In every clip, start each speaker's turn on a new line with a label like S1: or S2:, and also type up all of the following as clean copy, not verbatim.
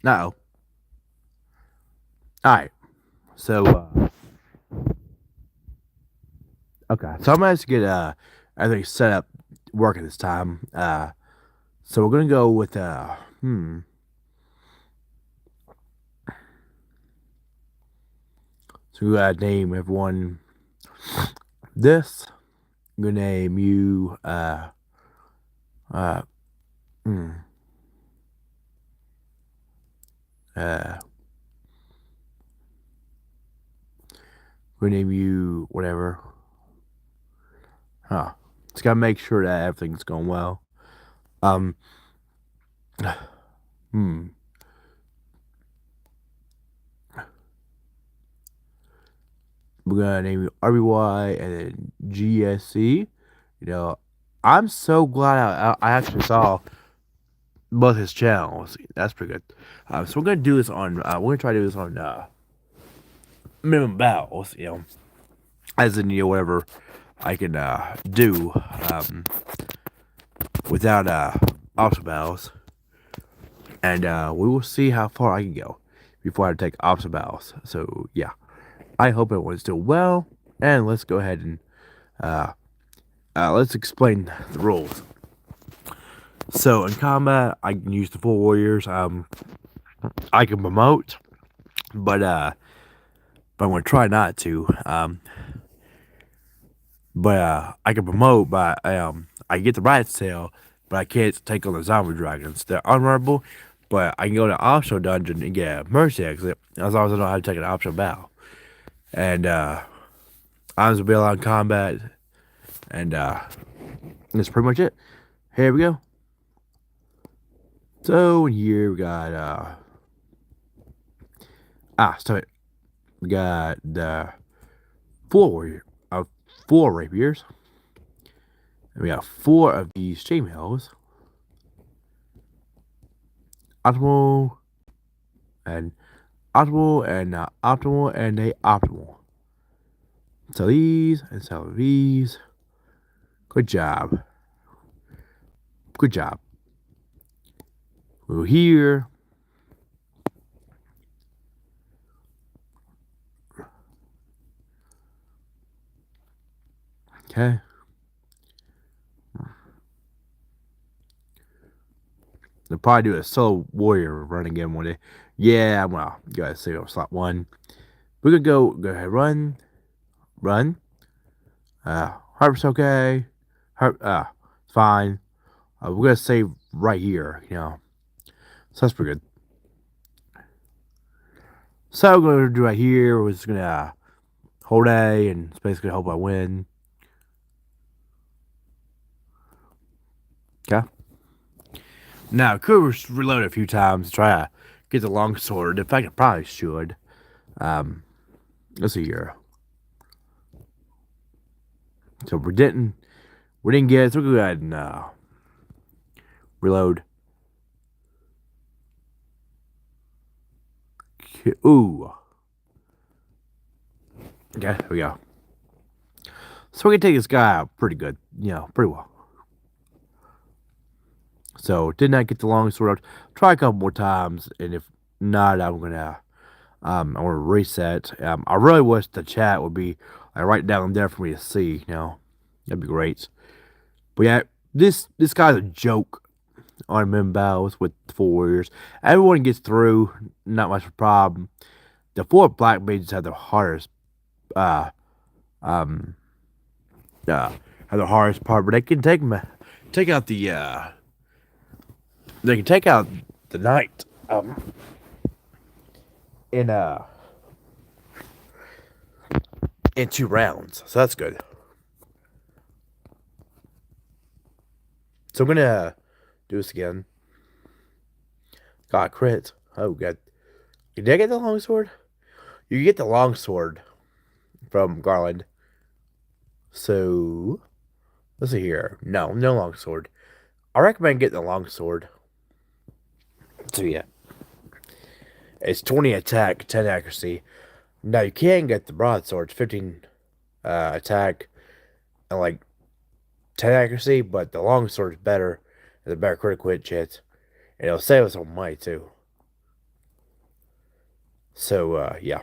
S1: No. Alright. So, okay. So I'm gonna have to get everything set up working this time. So we're gonna go with So we gotta name everyone this. I'm gonna name you uh hmm, uh we're gonna name you whatever. Just gotta make sure that everything's going well. Um hmm. We're gonna name you RBY and then GSC. You know, I'm so glad I actually saw both his channels. That's pretty good. So we're gonna do this on. We're gonna try to do this on minimum battles. As in whatever I can do without optional battles, and we will see how far I can go before I take optional battles. So yeah, I hope everyone's doing well, and let's go ahead and let's explain the rules. So in combat, I can use the full warriors. I can promote, but I'm gonna try not to. But I can promote, but I get the right tail, but I can't take on the zombie dragons. They're unrunable, but I can go to an optional dungeon and get a mercy exit as long as I know how to take an optional battle. And I'm gonna be allowed in combat, and that's pretty much it. Here we go. So here we got stop it. We got the four rapiers. And we got four of these chainmails. Optimal and optimal and optimal and a optimal. Sell these and sell these. Good job. Good job. We're here. Okay. They'll probably do a solo warrior run again one day. Yeah, well, you gotta save up slot one. We're gonna go ahead, run. Harp's okay. Fine. We're gonna save right here. So that's pretty good. So we're gonna do right here. We're just gonna hold A and it's basically hope I win. Okay. Now, could reload a few times to try to get the longsword. In fact, I probably should. Let's see here. So we didn't get it. So we'll go ahead and reload. Ooh. Okay, here we go. So we can take this guy out pretty good. Pretty well. So did not get the longsword. Try a couple more times, and if not, I'm gonna reset. I really wish the chat would be right down there for me to see. That'd be great. But yeah, this guy's a joke on min battles with the four warriors. Everyone gets through, not much of a problem. The four black mages have the hardest have the hardest part, but they can take out the they can take out the knight in in 2 rounds, so that's good. So I'm gonna do this again. Got a crit. Oh, good. Did I get the longsword? You get the longsword from Garland. So let's see here. No longsword. I recommend getting the longsword. So yeah, it's 20 attack, 10 accuracy. Now you can get the broadsword, 15 attack, and like 10 accuracy, but the longsword is better. It's a better critical hit chance, and it'll save us some money too. So, yeah.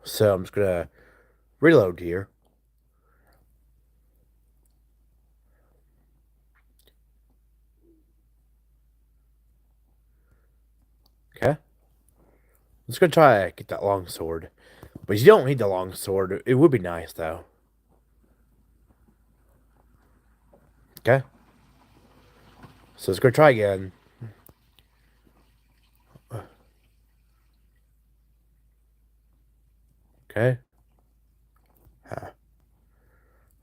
S1: So I'm just gonna reload here. Okay. I'm just gonna try to get that long sword. But you don't need the long sword. It would be nice, though. Okay. So let's go try again. Okay.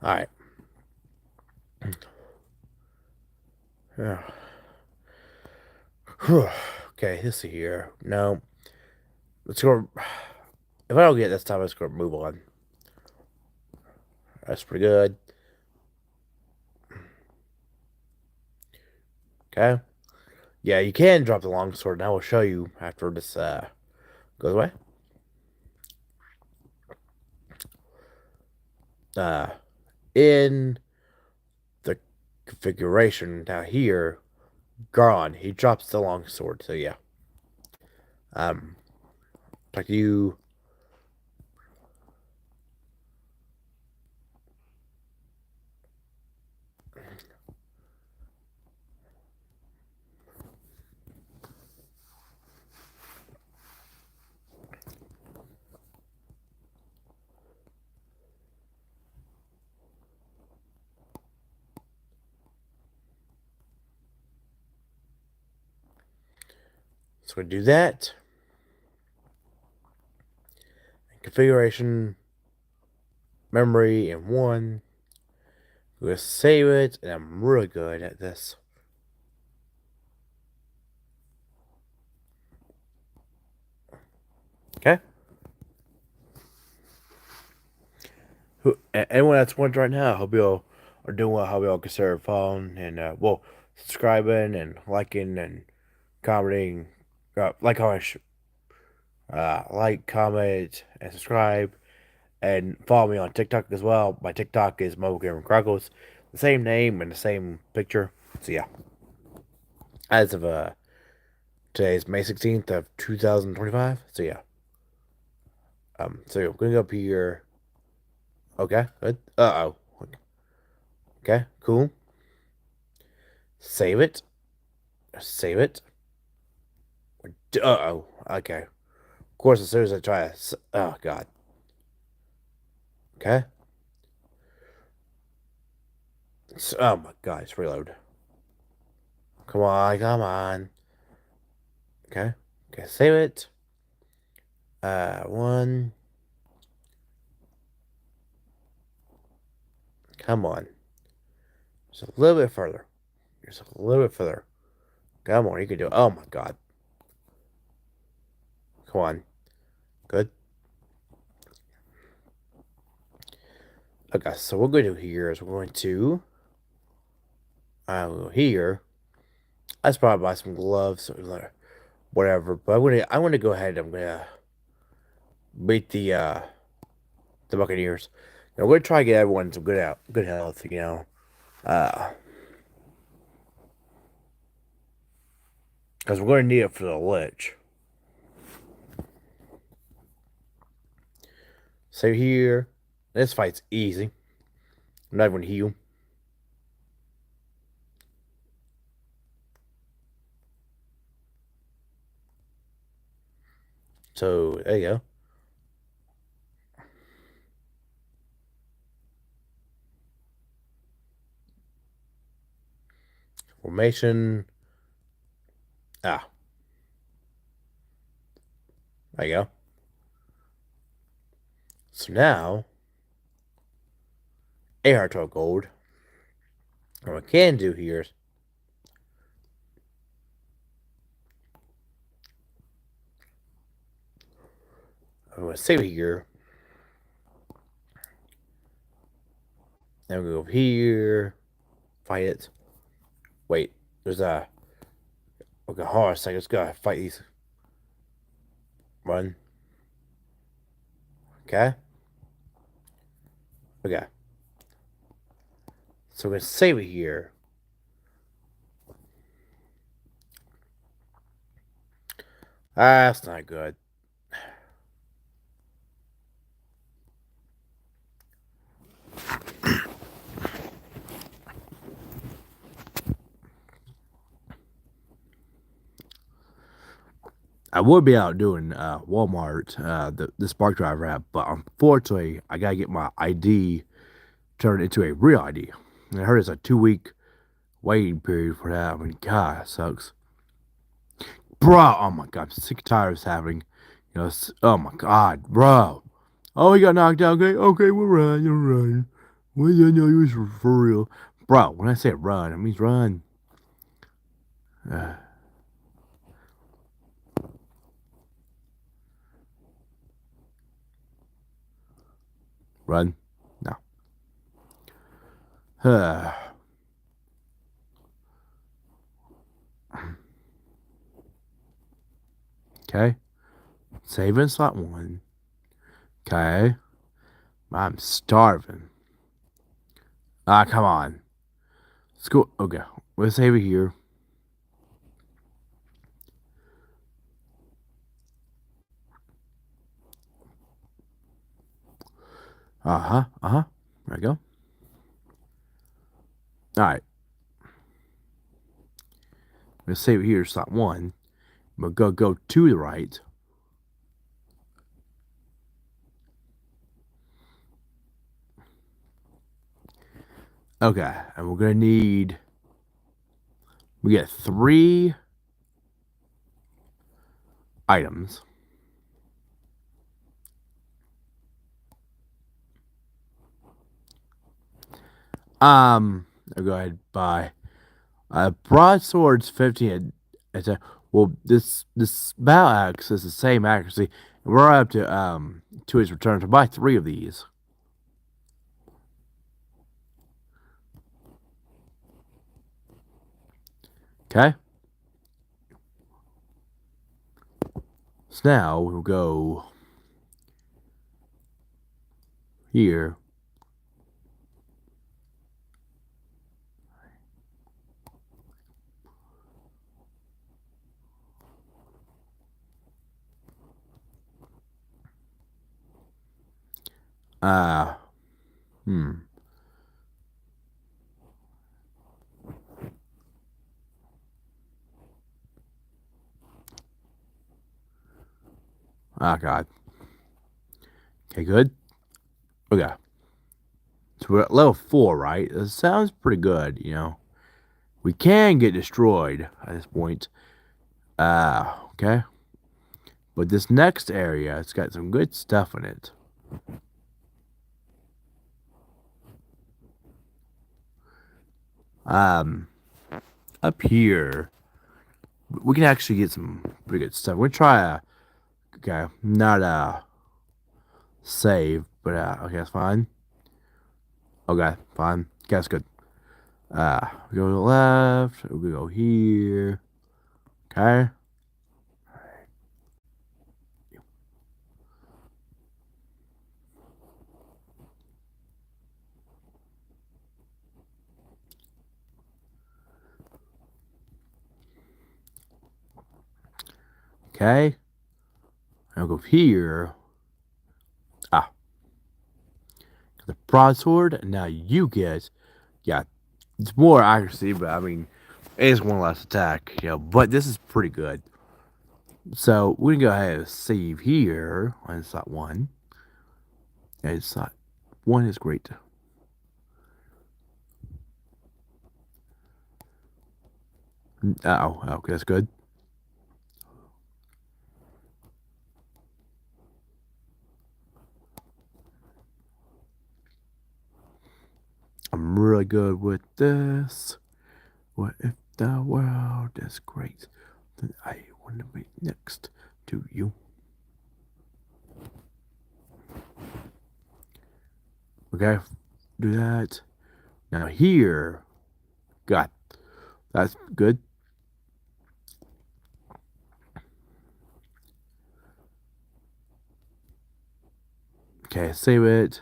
S1: Alright. Okay, let's see here. No. Let's go. If I don't get it this time, let's go move on. That's pretty good. Okay. Yeah, you can drop the longsword, and I will show you after this goes away. Uh, in the configuration down here, Garon, he drops the longsword. So yeah. Um, like you. So we do that. Configuration, memory, and one. We'll save it, and I'm really good at this. Okay. Anyone that's watching right now, hope you all are doing well. Hope you all consider following and well, subscribing and liking and commenting. Like, comment, and subscribe, and follow me on TikTok as well. My TikTok is Mobile Gamer Chronicles, the same name and the same picture. So yeah, as of today's May 16th of 2025. So yeah, so I'm gonna go up here. Okay, good. Okay, cool. Save it. Save it. Uh-oh. Okay. Of course, as soon as I try to... Oh, God. Okay. Oh, my God. It's reload. Come on. Come on. Okay. Okay. Save it. One. Come on. Just a little bit further. Just a little bit further. Come on. You can do it. Oh, my God. Come on. Good. Okay. So what we're going to do here is we're going to... go here. I should probably buy some gloves or whatever. But I want to go ahead. I'm gonna beat the Buccaneers. We're gonna try to get everyone some good health. Because we're gonna need it for the Lich. So here, this fight's easy. I'm not even heal. So there you go. Formation. Ah, there you go. So now, 812 gold. And what I can do here is I'm gonna save it here. Then we go over here. Fight it. Wait, there's a... Okay, hold on a second. Let's go fight these. Run. Okay. Okay. So we're gonna save it here. That's not good. I would be out doing Walmart, the Spark Drive app, but unfortunately, I gotta get my ID turned into a real ID. And I heard it's a 2 week waiting period for that. I mean, God, it sucks. Bro, oh my God, I'm sick and tired of having, oh my God, bro. Oh, he got knocked out. Okay, okay, we're running, we're running. Well, yeah, no, it was for real. Bro, when I say run, it means run. Uh, run. No. Okay. Saving slot one. Okay. I'm starving. Ah, come on. Let's go. Okay. Let's save it here. Uh huh. Uh huh. There we go. All right. Let's save it here. Slot one. We'll go to the right. Okay. And we're gonna need. We get 3 items. I'll go ahead and buy broadsword's 15. It's a well. This battle axe is the same accuracy. And we're up to his return to buy 3 of these. Okay. So now we'll go here. Uh, hmm. Oh God. Okay, good. Okay. So we're at level 4, right? That sounds pretty good. We can get destroyed at this point. Okay. But this next area, it's got some good stuff in it. Um, Up here, we can actually get some pretty good stuff. We're gonna try okay, not save, but okay, that's fine. Okay, fine. Okay, that's good. We go to the left. We go here. Okay. Okay. I'll go here. Ah, the broadsword. And now you get, yeah, it's more accuracy, but I mean, it's one less attack, but this is pretty good. So we can go ahead and save here on slot 1. And slot 1 is great. Oh, okay, that's good. I'm really good with this. What if the world is great? Then I want to be next to you. Okay, do that. Now here, got that's good. Okay, save it.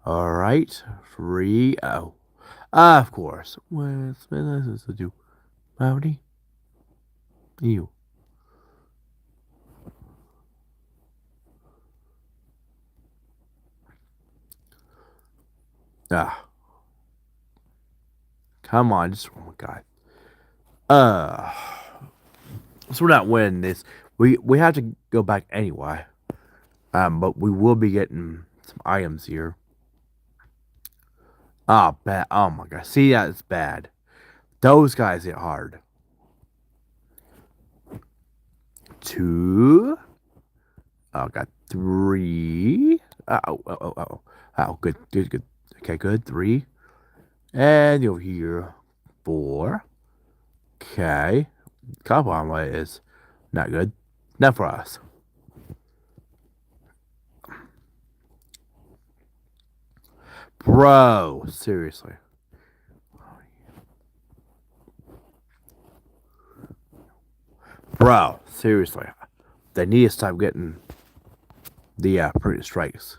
S1: All right, free. Oh, of course. What's this to do? Howdy, you. Ah, come on, just oh my god. Uh, so we're not winning this. We have to go back anyway. But we will be getting some items here. Oh, bad. Oh my god. See, that's bad. Those guys hit hard. Two. Oh, got three. Oh, good, good, good. Okay, good. Three. And over here, four. Okay. Compound light is not good. Not for us. Bro, seriously. Bro, seriously. They need to stop getting the print strikes.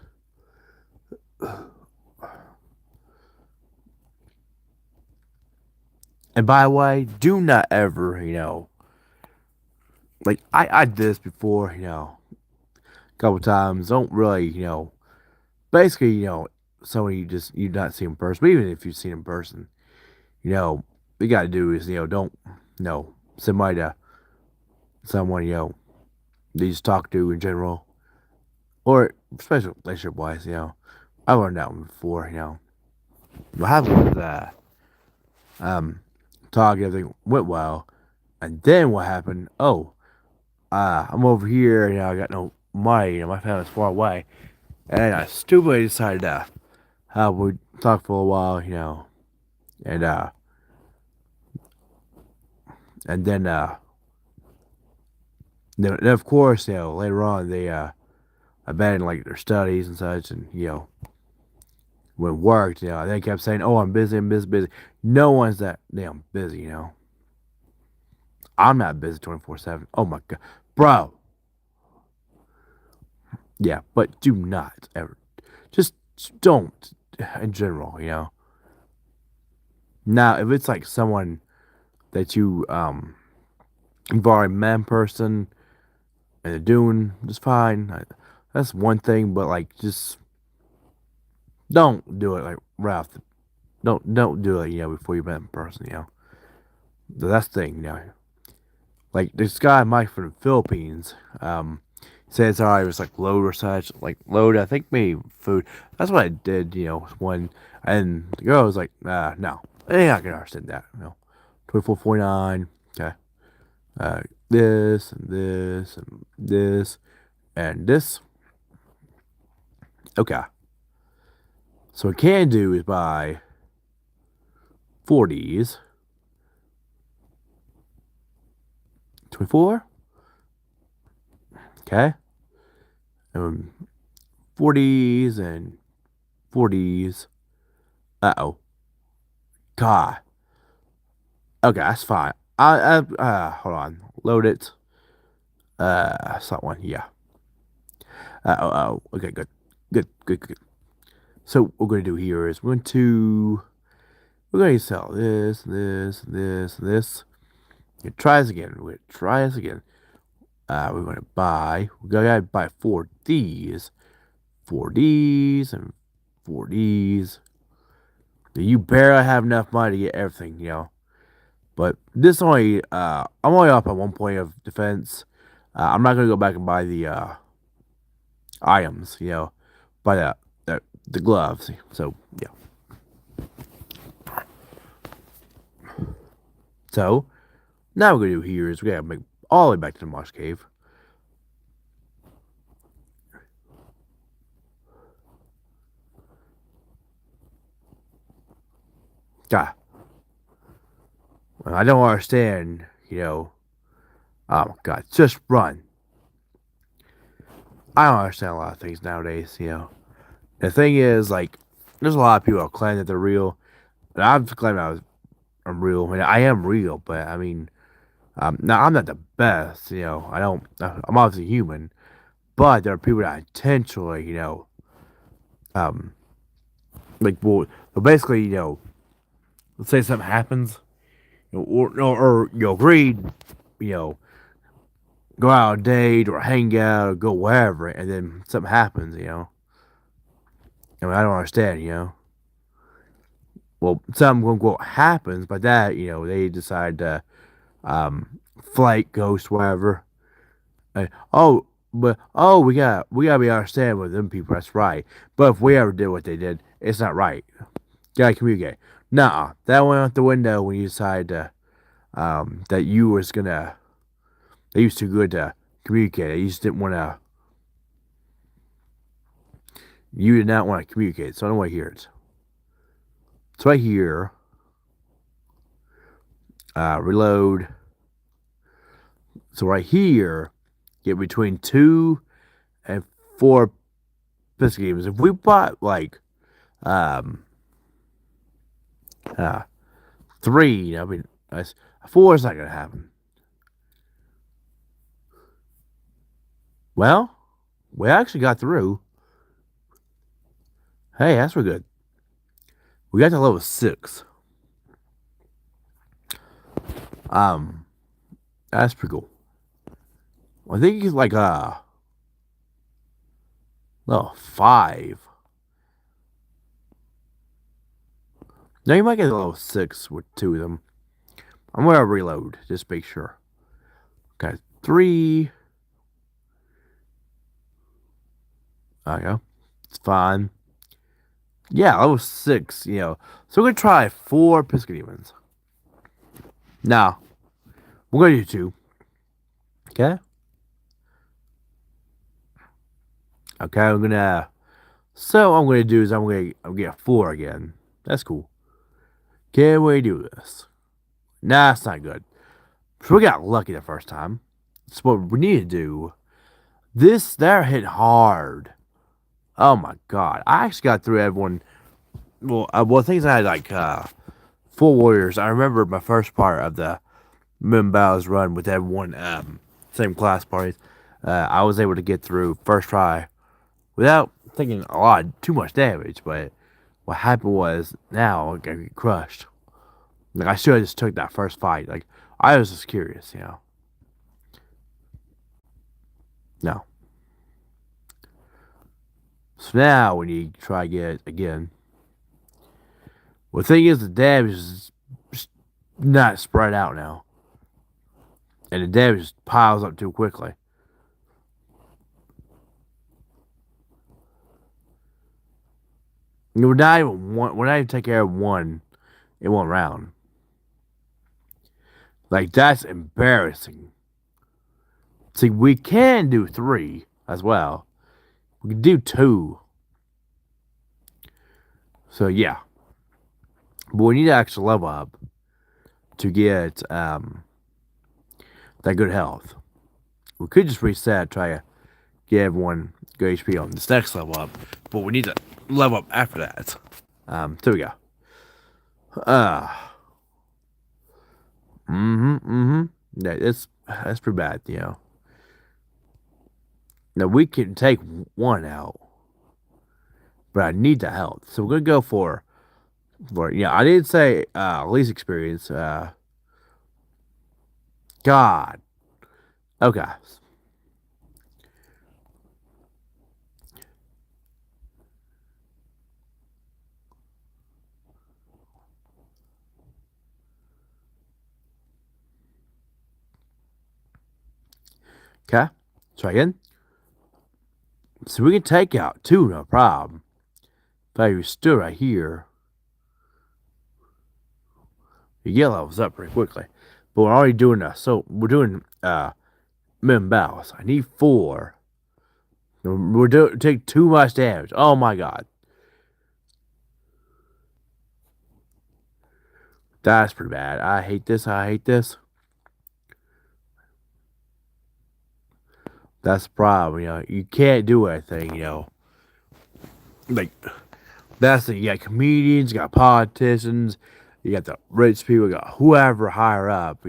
S1: And by the way, do not ever, like I did this before, a couple times. Don't really, basically, somebody you not see in person. But even if you see in person, you got to do is, don't, somebody to someone, they just talk to in general, or especially relationship wise, I learned that one before, what happened was talk, everything went well, and then what happened? Oh, I'm over here, I got no money, my family's far away, and I stupidly decided to we talk for a while, and and then of course, later on they abandoned like their studies and such, and when worked, they kept saying, "Oh, I'm busy, I'm busy, busy." No one's that damn busy, I'm not busy 24/7. Oh my god, bro. Yeah, but do not ever, just don't in general, Now, if it's like someone that you've already met in person and they're doing just fine, that's one thing. But like, just don't do it like right off the, don't do it, before you met in person, That's the thing, Like this guy Mike from the Philippines, he said it's alright. It was like load or such, like load. I think maybe food. That's what I did, when and the girl was like, no, yeah, I can understand that, 24.49. Okay, this and this and this and this. Okay, so what I can do is buy 40s, 24. Okay, 40s and 40s. Uh-oh. God. Okay, that's fine. Hold on. Load it. It's that one. Yeah. Okay, good. Good, good, good. So what we're going to do here is we're going to sell this, this, this, this. Try this again. We're going to try this again. We're going to buy four Ds, and four Ds. You barely have enough money to get everything, But this only, I'm only up on 1 point of defense. I'm not gonna go back and buy the items, buy the gloves. So yeah. So now what we're gonna do here is we gotta make all the way back to the marsh cave. God, I don't understand. Oh my God, just run. I don't understand a lot of things nowadays. The thing is, like, there's a lot of people that claim that they're real, and I've claimed I'm real. I mean, I am real, but I mean, now I'm not the best. I don't. I'm obviously human, but there are people that intentionally, um, like, well, basically, let's say something happens, or agreed, you know, go out on a date or hang out or go wherever, and then something happens, I mean, I don't understand. well, something quote unquote happens, but that, they decide to flight ghost, whatever. Oh, we gotta be understanding with them people. That's right. But if we ever did what they did, it's not right. Gotta communicate. Nah, that went out the window when you decided to that you was gonna. They used too good to communicate. You just didn't want to. You did not want to communicate. So I don't want to hear it. So right here, reload. So right here, get between 2 and 4 biscuit games. If we bought like um uh 3, I mean, 4 is not gonna happen. Well, we actually got through. Hey, that's real good. We got to level 6. Um, that's pretty cool. I think he's like level 5. Now you might get a level 6 with 2 of them. I'm gonna reload, just to make sure. Okay, 3. There you go. It's fine. Yeah, level 6, So we're gonna try 4 Pisca Demons. Now, we're gonna do 2. Okay? Okay, So, what I'm gonna do is I'm gonna get 4 again. That's cool. Can we do this? Nah, it's not good. So we got lucky the first time. So what we need to do. They're hit hard. Oh my god. I actually got through everyone. Things I had like 4 warriors. I remember my first part of the Moonbow's run with everyone same class parties. I was able to get through first try without taking too much damage, but what happened was now I got crushed. Like I should have just took that first fight. Like I was just curious. No. So now when you try to get it again, well, the thing is the damage is not spread out now, and the damage piles up too quickly. We're not even taking care of one in one round. Like that's embarrassing. See, we can do 3 as well. We can do 2. So yeah, but we need to actually level up to get that good health. We could just reset, try to get everyone good HP on this next level up, but we need to level up after that. So we go. Yeah, that's pretty bad. Now we can take 1 out, but I need the health, so we're gonna go for I didn't say least experience. God. Okay. Okay. Try again. So we can take out 2, no problem. If I stood right here, you get levels up pretty quickly. But we're already doing so we're doing min bows. I need 4. We're take too much damage. Oh my god. That's pretty bad. I hate this. That's the problem. You can't do anything. Like you got comedians, you got politicians, you got the rich people, you got whoever higher up.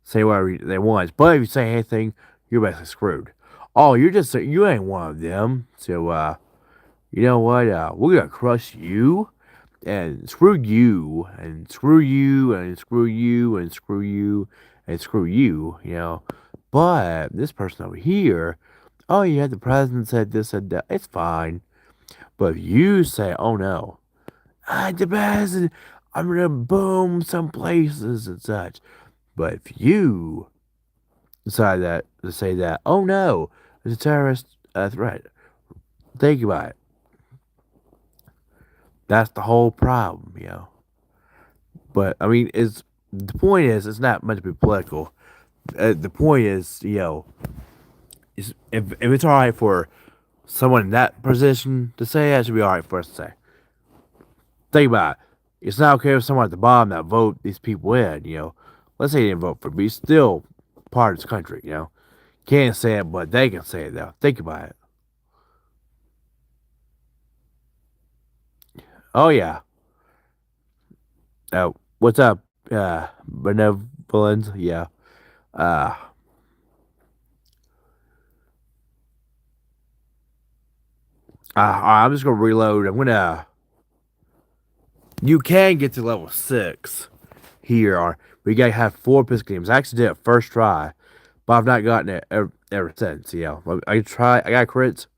S1: Say whatever they want. But if you say anything, you're basically screwed. Oh, you ain't one of them. So you know what? We're gonna crush you and screw you and screw you and screw you and screw you and screw you. But this person over here, oh yeah, the president said this and that. It's fine. But if you say, oh no, the best, and I'm gonna boom some places and such. But if you decide that to say that, oh no, it's a terrorist threat, think about it. That's the whole problem, you know. But I mean, it's the point is, it's not meant to be political. The point is, you know, is if it's all right for someone in that position to say it, should be all right for us to say. Think about it. It's not okay for someone at the bottom that vote these people in, you know. Let's say they didn't vote for, but he's still part of this country, you know. Can't say it, but they can say it though. Think about it. Oh yeah. What's up, benevolence? Yeah. Uh, I'm just gonna reload. I'm gonna. You can get to level 6 here. Or we gotta have 4 pistol games. I actually did it first try, but I've not gotten it ever since. You know, I try. I got crits.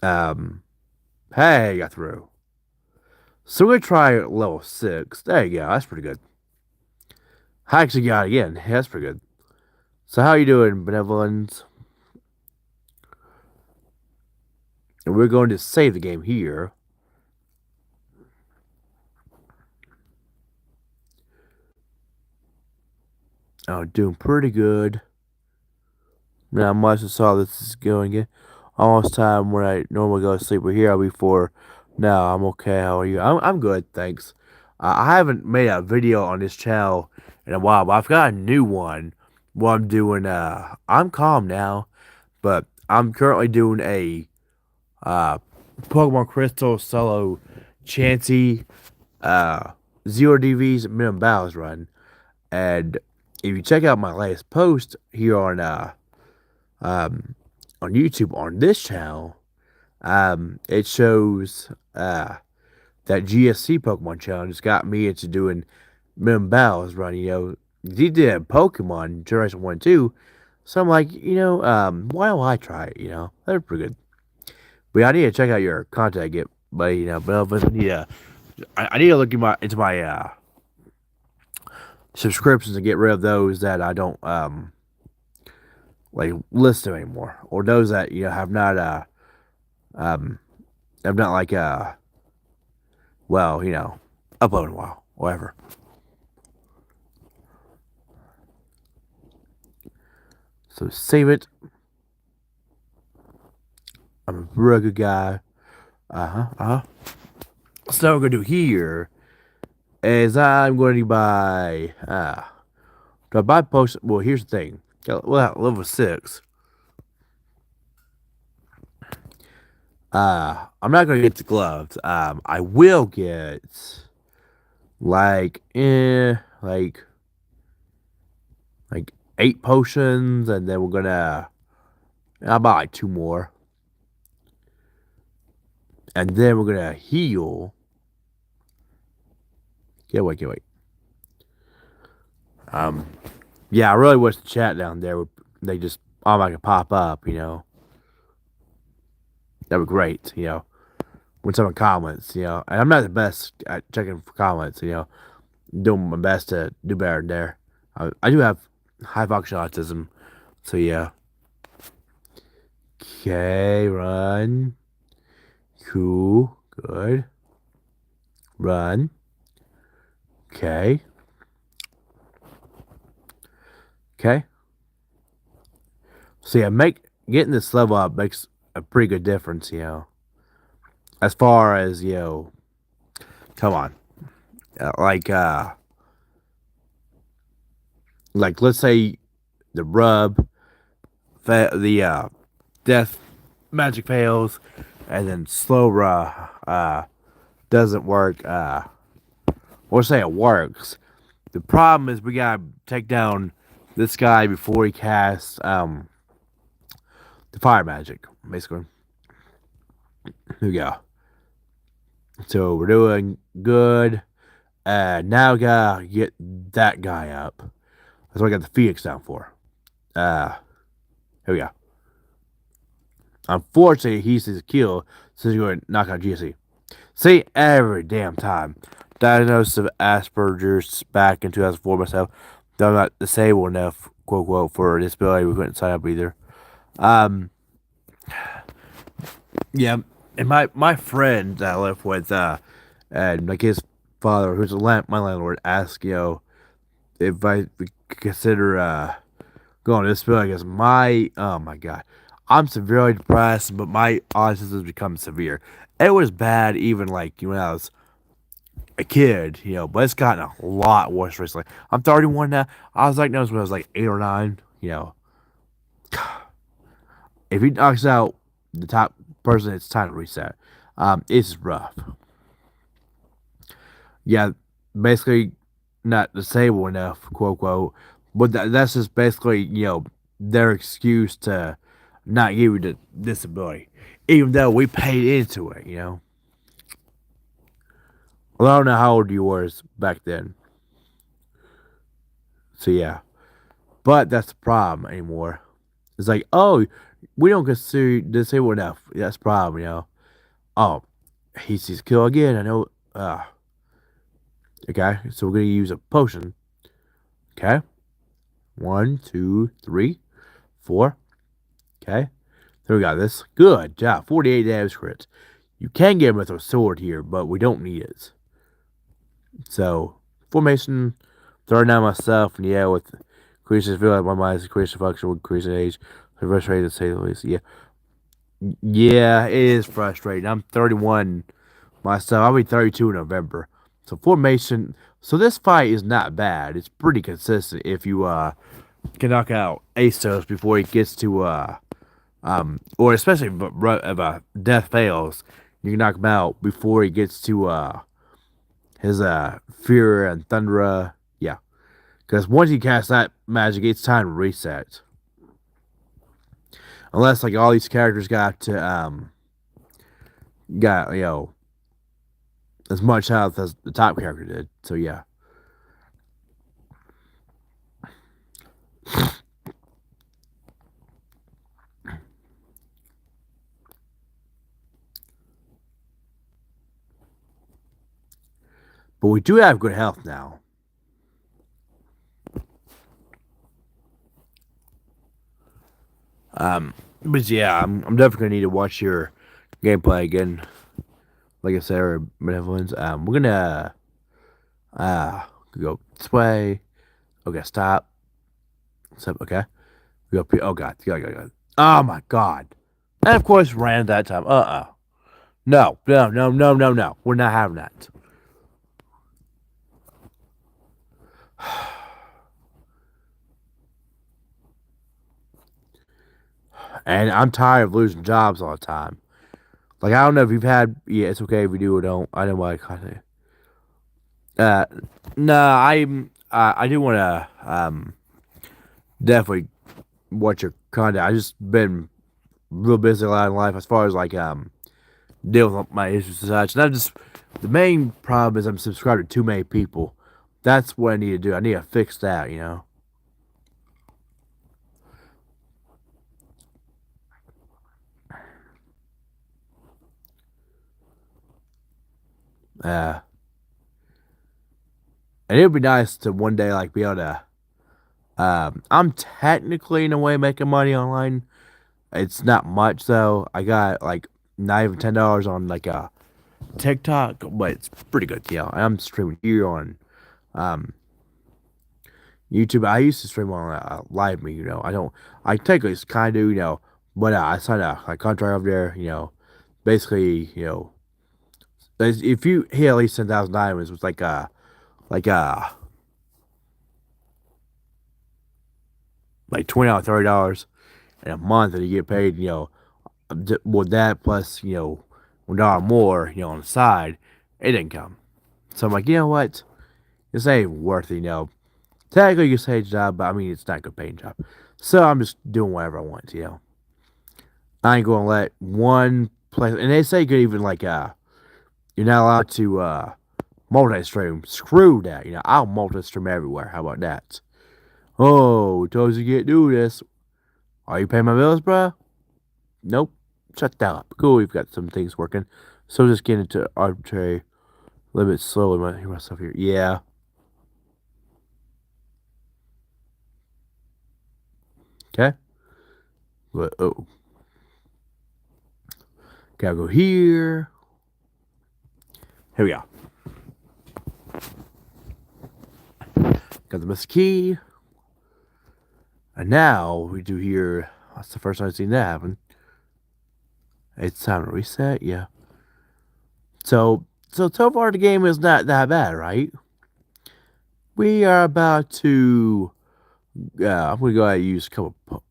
S1: Um, hey, got through. So we're gonna try level 6. There you go. That's pretty good. I actually got it again. Yeah, that's pretty good. So how you doing, benevolence? And we're going to save the game here. Oh, doing pretty good. Not much. I saw this is going in. Almost time when I normally go to sleep. But here I'll be for. No, I'm okay. How are you? I'm good, thanks. I haven't made a video on this channel in a while, but I've got a new one. What I'm doing. I'm calm now, but I'm currently doing a Pokemon Crystal solo Chansey uh 0 DVs minimum battles run. And if you check out my latest post here um on YouTube on this channel, it shows that GSC Pokemon challenge got me into doing minimum battles run. You know, he did Pokemon Generation 1 and 2. So I'm like, why don't I try it? You know, they're pretty good. But yeah, I need to check out your content, get buddy. You know, but I need to, I need to look into my subscriptions and get rid of those that I don't like listen to anymore, or those that um have not like well, uploaded in a while, whatever. So save it. I'm a real good guy. So now what we're gonna do here is I'm going to buy do I buy post? Well, here's the thing. Well, level 6. I'm not gonna get the gloves. I will get like like 8 potions, and then I'll buy like 2 more, and then we're gonna heal. Get away. Yeah, I really wish the chat down there would they just automatically pop up. That would be great. When someone comments. And I'm not the best at checking for comments. Doing my best to do better there. I do have high function autism, so yeah. Okay, run. Cool, good. Run. Okay. Okay. So yeah, getting this level up makes a pretty good difference. As far as come on, like let's say the rub, the death magic fails, and then slow doesn't work. Or say it works. The problem is we gotta take down this guy before he casts the fire magic, basically. Here we go. So we're doing good. Now we gotta get that guy up. That's what I got the Phoenix down for. Here we go. Unfortunately, he's his kill, so he's going to knock out GSC. See, every damn time. Diagnosis of Asperger's back in 2004 myself. Though I'm not disabled enough, quote, quote, for a disability. We couldn't sign up either. Um, yeah, and my friend that I live with, and like his father, who's my landlord, asked, if I would consider, going to disability because oh my god, I'm severely depressed, but my autism has become severe. It was bad even like when I was a kid, but it's gotten a lot worse recently. I'm 31 now. I was diagnosed when I was like 8 or 9. If he knocks out the top person, it's time to reset. It's rough. Yeah, basically not disabled enough, quote quote. But that's just basically their excuse to not give you the disability, even though we paid into it. Well, I don't know how old you were back then, so yeah. But that's the problem anymore. It's like, oh, we don't consider you disabled enough. That's the problem. Oh, he's killed again. I know. Okay, so we're gonna use a potion. Okay, 1, 2, 3, 4. Okay, there we got this. Good job. 48 damage crits. You can get him with a sword here, but we don't need it. So, formation, 39 myself, and yeah, with increases, feel like my mind's increasing function with increasing age. Frustrating to say the least. Yeah. Yeah, it is frustrating. I'm 31 myself. I'll be 32 in November. So, formation. So, this fight is not bad. It's pretty consistent if you can knock out Astos before he gets to or especially if death fails, you can knock him out before he gets to his Fear and Thundera. Yeah, because once you cast that magic, it's time to reset. Unless like all these characters got as much health as the top character did. So yeah. But we do have good health now. But yeah, I'm definitely gonna need to watch your gameplay again. Like I said, or benevolence. We're gonna go this way. Okay, stop. Stop. Okay, we go. Oh god, God. Oh my god. And of course, ran that time. No, no, no, no, no, no. We're not having that. And I'm tired of losing jobs all the time. Like I don't know if you've had. Yeah, it's okay if you do or don't. I know why I kind of. Uh, no, I do want to definitely watch your content. I just been real busy a lot in life as far as like dealing with my issues and such. And I just the main problem is I'm subscribed to too many people. That's what I need to do. I need to fix that. Uh, and it would be nice to one day like be able to. I'm technically in a way making money online. It's not much though. I got like not even $10 on like a TikTok, but it's pretty good. I'm streaming here on um YouTube. I used to stream on Live Me. I don't. I technically kind of but I signed a contract over there. Basically, if you hit at least 10,000 diamonds, it's like like $20 or $30 in a month, and you get paid. With that plus $1 more, on the side, it didn't come. So I'm like, you know what? This ain't worth it. Technically, you say job, but I mean, it's not a good paying job. So I'm just doing whatever I want. I ain't gonna let one place, and they say you could even like you're not allowed to multi-stream. Screw that. I'll multi-stream everywhere. How about that? Oh, told you can't do this. Are you paying my bills, bruh? Nope. Shut that up. Cool, we've got some things working. So just getting into arbitrary limits slowly. Hear myself here. Yeah. Okay. But oh, gotta go here. Here we go. Got the miss key. And now we do here. That's the first time I've seen that happen. It's time to reset. Yeah. So far the game is not that bad, right? We are about to. I'm gonna go ahead and use a couple.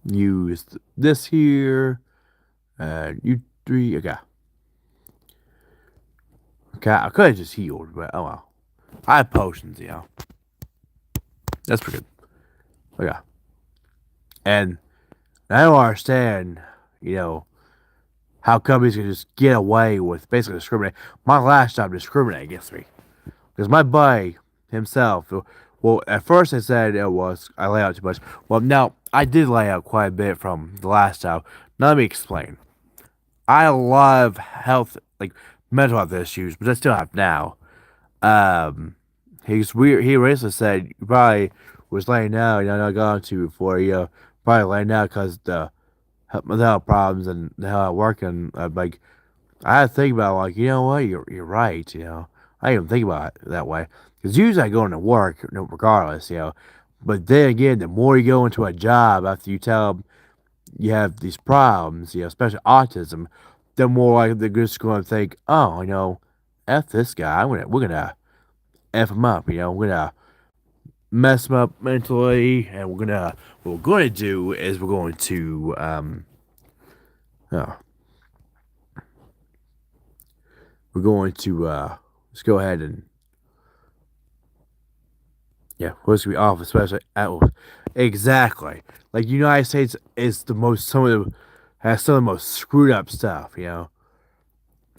S1: Use this here. You three. Okay. Okay. I could have just healed, but oh well. I have potions, you know. That's pretty good. Okay. And I don't understand, you know, how companies can just get away with basically discriminating. My last job discriminated against me. Because my buddy himself, well, at first they said it was I lay out too much. Well, now I did lay out quite a bit from the last job. Now let me explain. I have a lot of health, like mental health issues, but I still have now. Um, he's weird. He recently said you probably was laying out, you know, not gone to before, you know, probably laying out because the mental health problems and how I work and like I had to think about like, you know what, you're right, you know. I didn't even think about it that way. Because usually I go into work, you know, regardless, you know. But then again, the more you go into a job after you tell them you have these problems, you know, especially autism, the more like they're just going to think, oh, you know, f this guy, we're gonna f him up, you know, we're gonna mess him up mentally, and what we're gonna do is we're going to oh, we're going to let's go ahead and yeah, what's gonna be off, especially exactly. Like the United States is the most some of the has some of the most screwed up stuff, you know.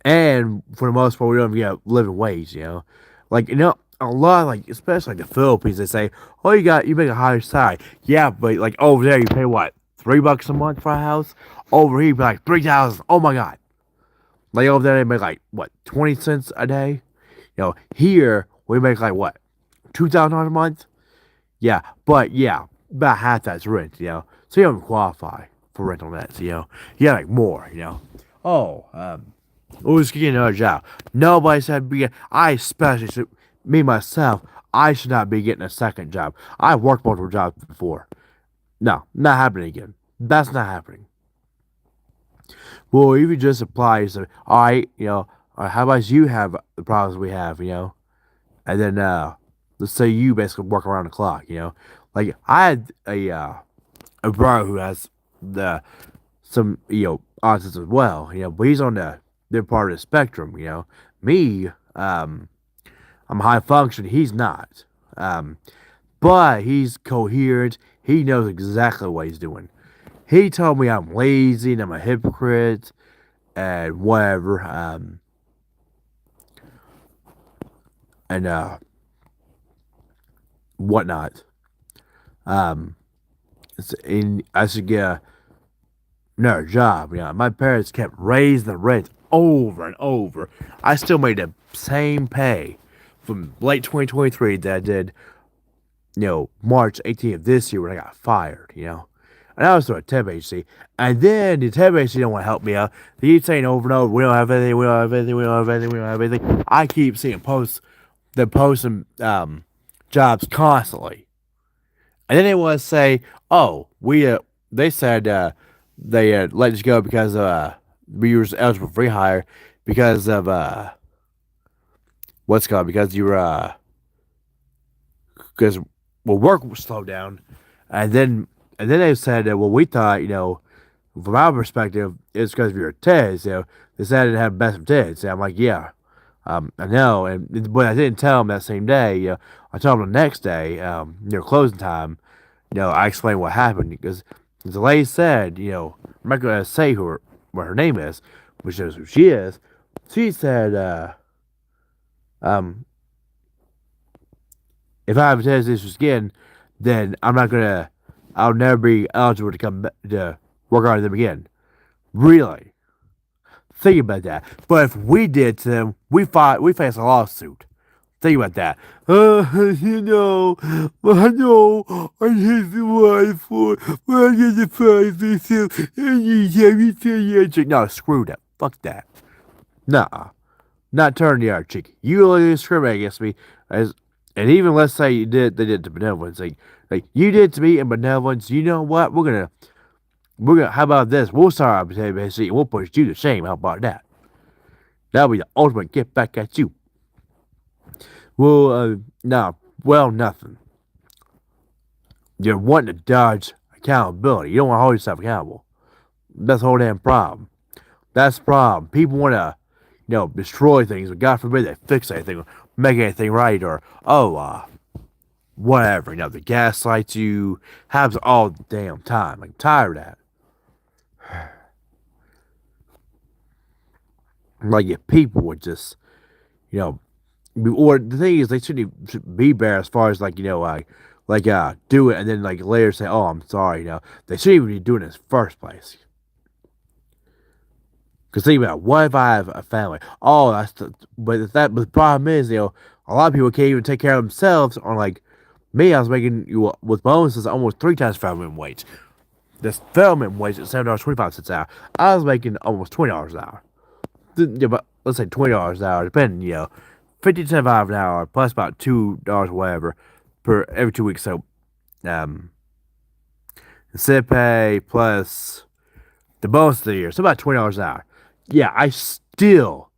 S1: And for the most part, we don't even get living wage, you know. Like you know, a lot like especially like the Philippines, they say, oh, you make a higher salary, yeah, but like over there you pay what $3 a month for a house. Over here, you pay like 3,000. Oh my god! Like over there, they make like what 20 cents a day. You know, here we make like what $2,000 a month. Yeah, but yeah, about half that's rent, you know. So you don't qualify for rental nets, you know. You got like more, you know. Oh, who's getting another job? Nobody said be. I especially should, me myself. I should not be getting a second job. I've worked multiple jobs before. No, not happening again. That's not happening. Well, if you just apply, you say, all right, you know, how about you have the problems we have, you know, and then let's say you basically work around the clock, you know. Like I had a brother who has the some you know autism as well, you know, but he's on the their part of the spectrum, you know. Me, I'm high function. He's not, but he's coherent. He knows exactly what he's doing. He told me I'm lazy and I'm a hypocrite and whatever, and whatnot. Um, and I should get another job. You know, my parents kept raising the rent over and over. I still made the same pay from late 2023 that I did, you know, March 18th of this year when I got fired, you know. And I was through a temp agency. And then the temp agency don't want to help me out. They keep saying over and over, we don't have anything, we don't have anything, we don't have anything, we don't have anything. I keep seeing posts, they're posting jobs constantly. And then they want to say, oh, they said they let us go because we were eligible for free hire because of what's it called because you were because well work was slowed down, and then they said well we thought you know from our perspective it's because of your test, you know they said I didn't have best of tests. And I'm like yeah, I know, but I didn't tell them that same day. You know, I told them the next day, near closing time. You know, I explained what happened because the lady said, you know, I'm not gonna say what her name is, which knows who she is. She said, um, if I have a test issues again, then I'll never be eligible to come to work on them again. Really? Think about that. But if we did to them, we face a lawsuit. Think about that. I know, I hate the wife for, but I get the price myself, and you tell me to no, screw that. Fuck that. Nah, not turning the other cheek. You really discriminate against me, as, and even let's say they did to benevolence, like you did to me in benevolence. You know what? How about this? We'll start our potato and we'll put you to shame. How about that? That'll be the ultimate get back at you. Well, no, well, nothing. You're wanting to dodge accountability. You don't want to hold yourself accountable. That's the whole damn problem. That's the problem. People want to, destroy things, but God forbid they fix anything, or make anything right, or, whatever. They gaslight you. Happens all the damn time. I'm tired of that. Like, if people would just, or the thing is, they shouldn't be bad as far as, do it and then, later say, oh, I'm sorry, They shouldn't even be doing it in the first place. Because think about it, what if I have a family? Oh, but the problem is, a lot of people can't even take care of themselves. Or me, I was making with bonuses almost 3 times federal minimum wage. This federal minimum wage at $7.25 an hour. I was making almost $20 an hour. Yeah, but let's say $20 an hour, depending, 50 to 75 an hour plus about $2 or whatever per every 2 weeks. So, incentive pay plus the bonus of the year, so about $20 an hour. Yeah, I was still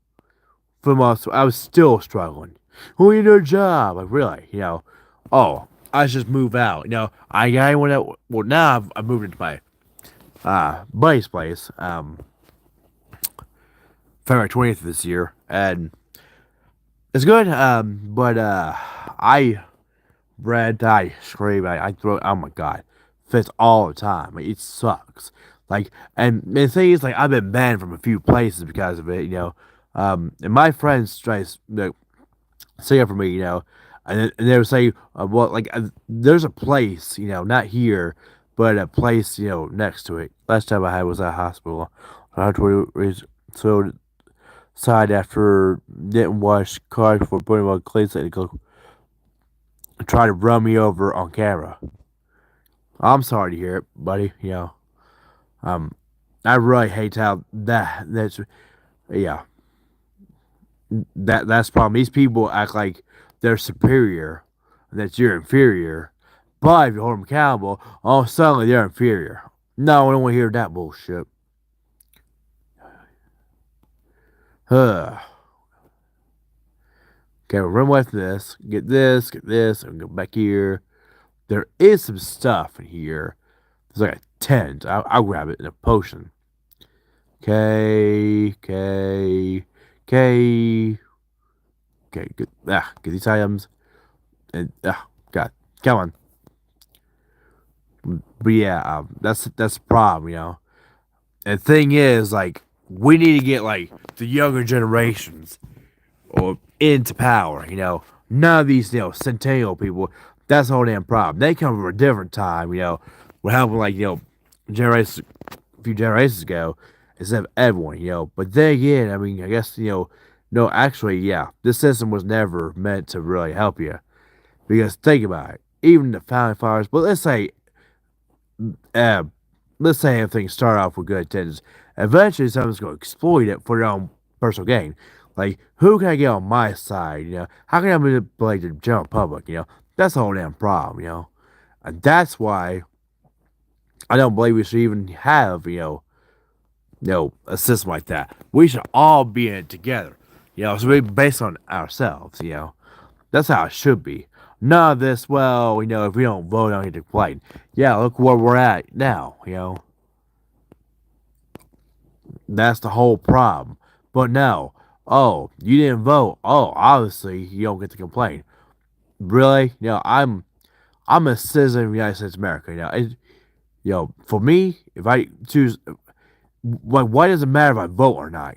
S1: struggling. Well, you need a job, like really, Oh, I should just move out. I got anyone that. Well, now I've moved into my buddy's place. February 20th of this year, and it's good. But I scream, I throw. Oh my god, fits all the time. Like, it sucks. And the thing is, I've been banned from a few places because of it. And my friends try to say it for me. And they would say, there's a place, not here, but a place, next to it. Last time I had was at a hospital. I had to so side after didn't wash cars for putting on cleats and go try to run me over on camera. I'm sorry to hear it, buddy. I really hate how that's yeah. That's the problem. These people act like they're superior, and that you're inferior. But if you hold them accountable, oh, suddenly they're inferior. No, I don't want to hear that bullshit. Okay, we'll run with this, get this, and go back here. There is some stuff in here. There's like a tent. I'll grab it in a potion. Okay, good. Get these items. And, God, come on. But yeah, that's the problem, And the thing is, we need to get, the younger generations or into power, None of these, centennial people, that's the whole damn problem. They come from a different time, what happened, generations, a few generations ago, instead of everyone, But then again, I mean, I guess, no, actually, yeah, this system was never meant to really help you. Because think about it, even the founding fathers, but uh, let's say everything started off with good intentions. Eventually, someone's going to exploit it for their own personal gain. Who can I get on my side? How can I manipulate the general public? That's the whole damn problem. And that's why I don't believe we should even have, a system like that. We should all be in it together. So we based on ourselves. That's how it should be. None of this, well, if we don't vote, I don't get to complain. Yeah, look where we're at now, That's the whole problem. But no, oh, you didn't vote. Oh, obviously you don't get to complain. Really? I'm a citizen of the United States of America. For me, if I choose, why does it matter if I vote or not?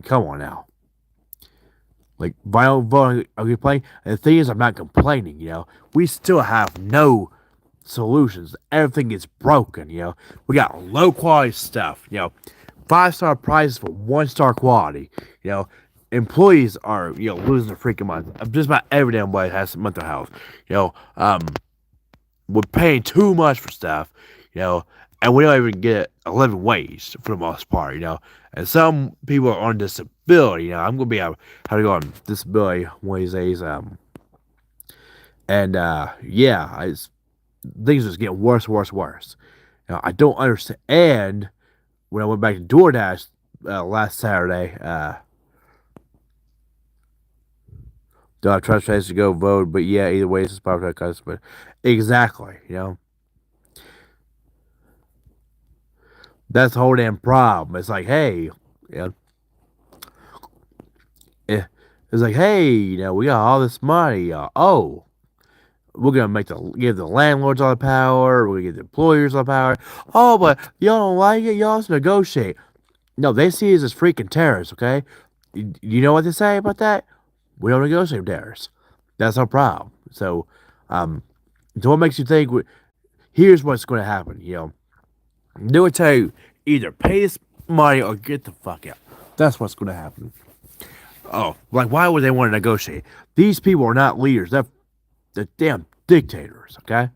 S1: Come on now. If I don't vote, I'm complaining. And the thing is, I'm not complaining. We still have no solutions. Everything is broken. We got low quality stuff. 5-star prices for 1-star quality. You know, employees are losing their freaking minds. Just about every damn way has mental health. You know, we're paying too much for stuff. You know, and we don't even get a living wage for the most part. You know, and some people are on disability. You know, I'm gonna be how to go on disability one of these days. And yeah, things are just getting worse, worse, worse. You know, I don't understand. And when I went back to DoorDash last Saturday, do I trust to go vote? But yeah, either way, it's probably customer. Exactly. You know, that's the whole damn problem. It's like, hey, you know, it's like, hey, we got all this money. Oh, we're gonna give the landlords all the power. We're gonna give the employers all the power. Oh, but y'all don't like it. Y'all just negotiate. No, they see us as freaking terrorists. Okay, you know what they say about that? We don't negotiate with terrorists. That's our problem. So what makes you think? Here's what's going to happen. They would tell you either pay this money or get the fuck out. That's what's going to happen. Oh, like why would they want to negotiate? These people are not leaders. They're damn dictators. Okay,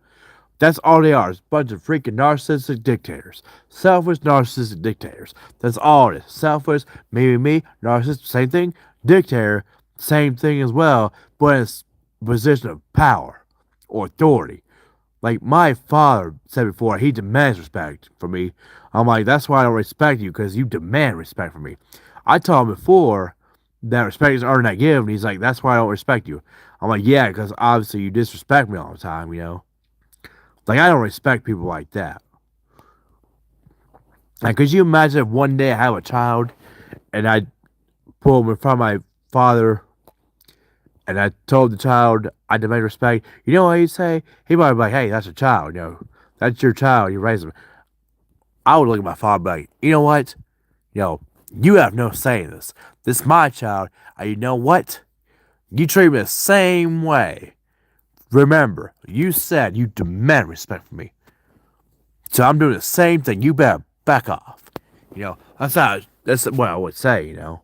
S1: that's all they are. It's a bunch of freaking narcissistic dictators, selfish narcissistic dictators. That's all it is. Selfish, maybe me, narcissist, same thing. Dictator, same thing as well, but in a position of power or authority. Like my father said before, he demands respect from me. I'm like, that's why I don't respect you, because you demand respect from me. I told him before that respect is earned, not given. He's like, that's why I don't respect you. I'm like, yeah, because obviously you disrespect me all the time. Like, I don't respect people like that. Like, could you imagine if one day I have a child and I pull him in front of my father and I told the child I demand respect? You know what he'd say? He might be like, hey, that's a child. That's your child. You raise him. I would look at my father and be like, you know what? You have no say in this. This is my child. And you know what? You treat me the same way. Remember, you said you demand respect from me. So I'm doing the same thing. You better back off. That's what I would say, You know.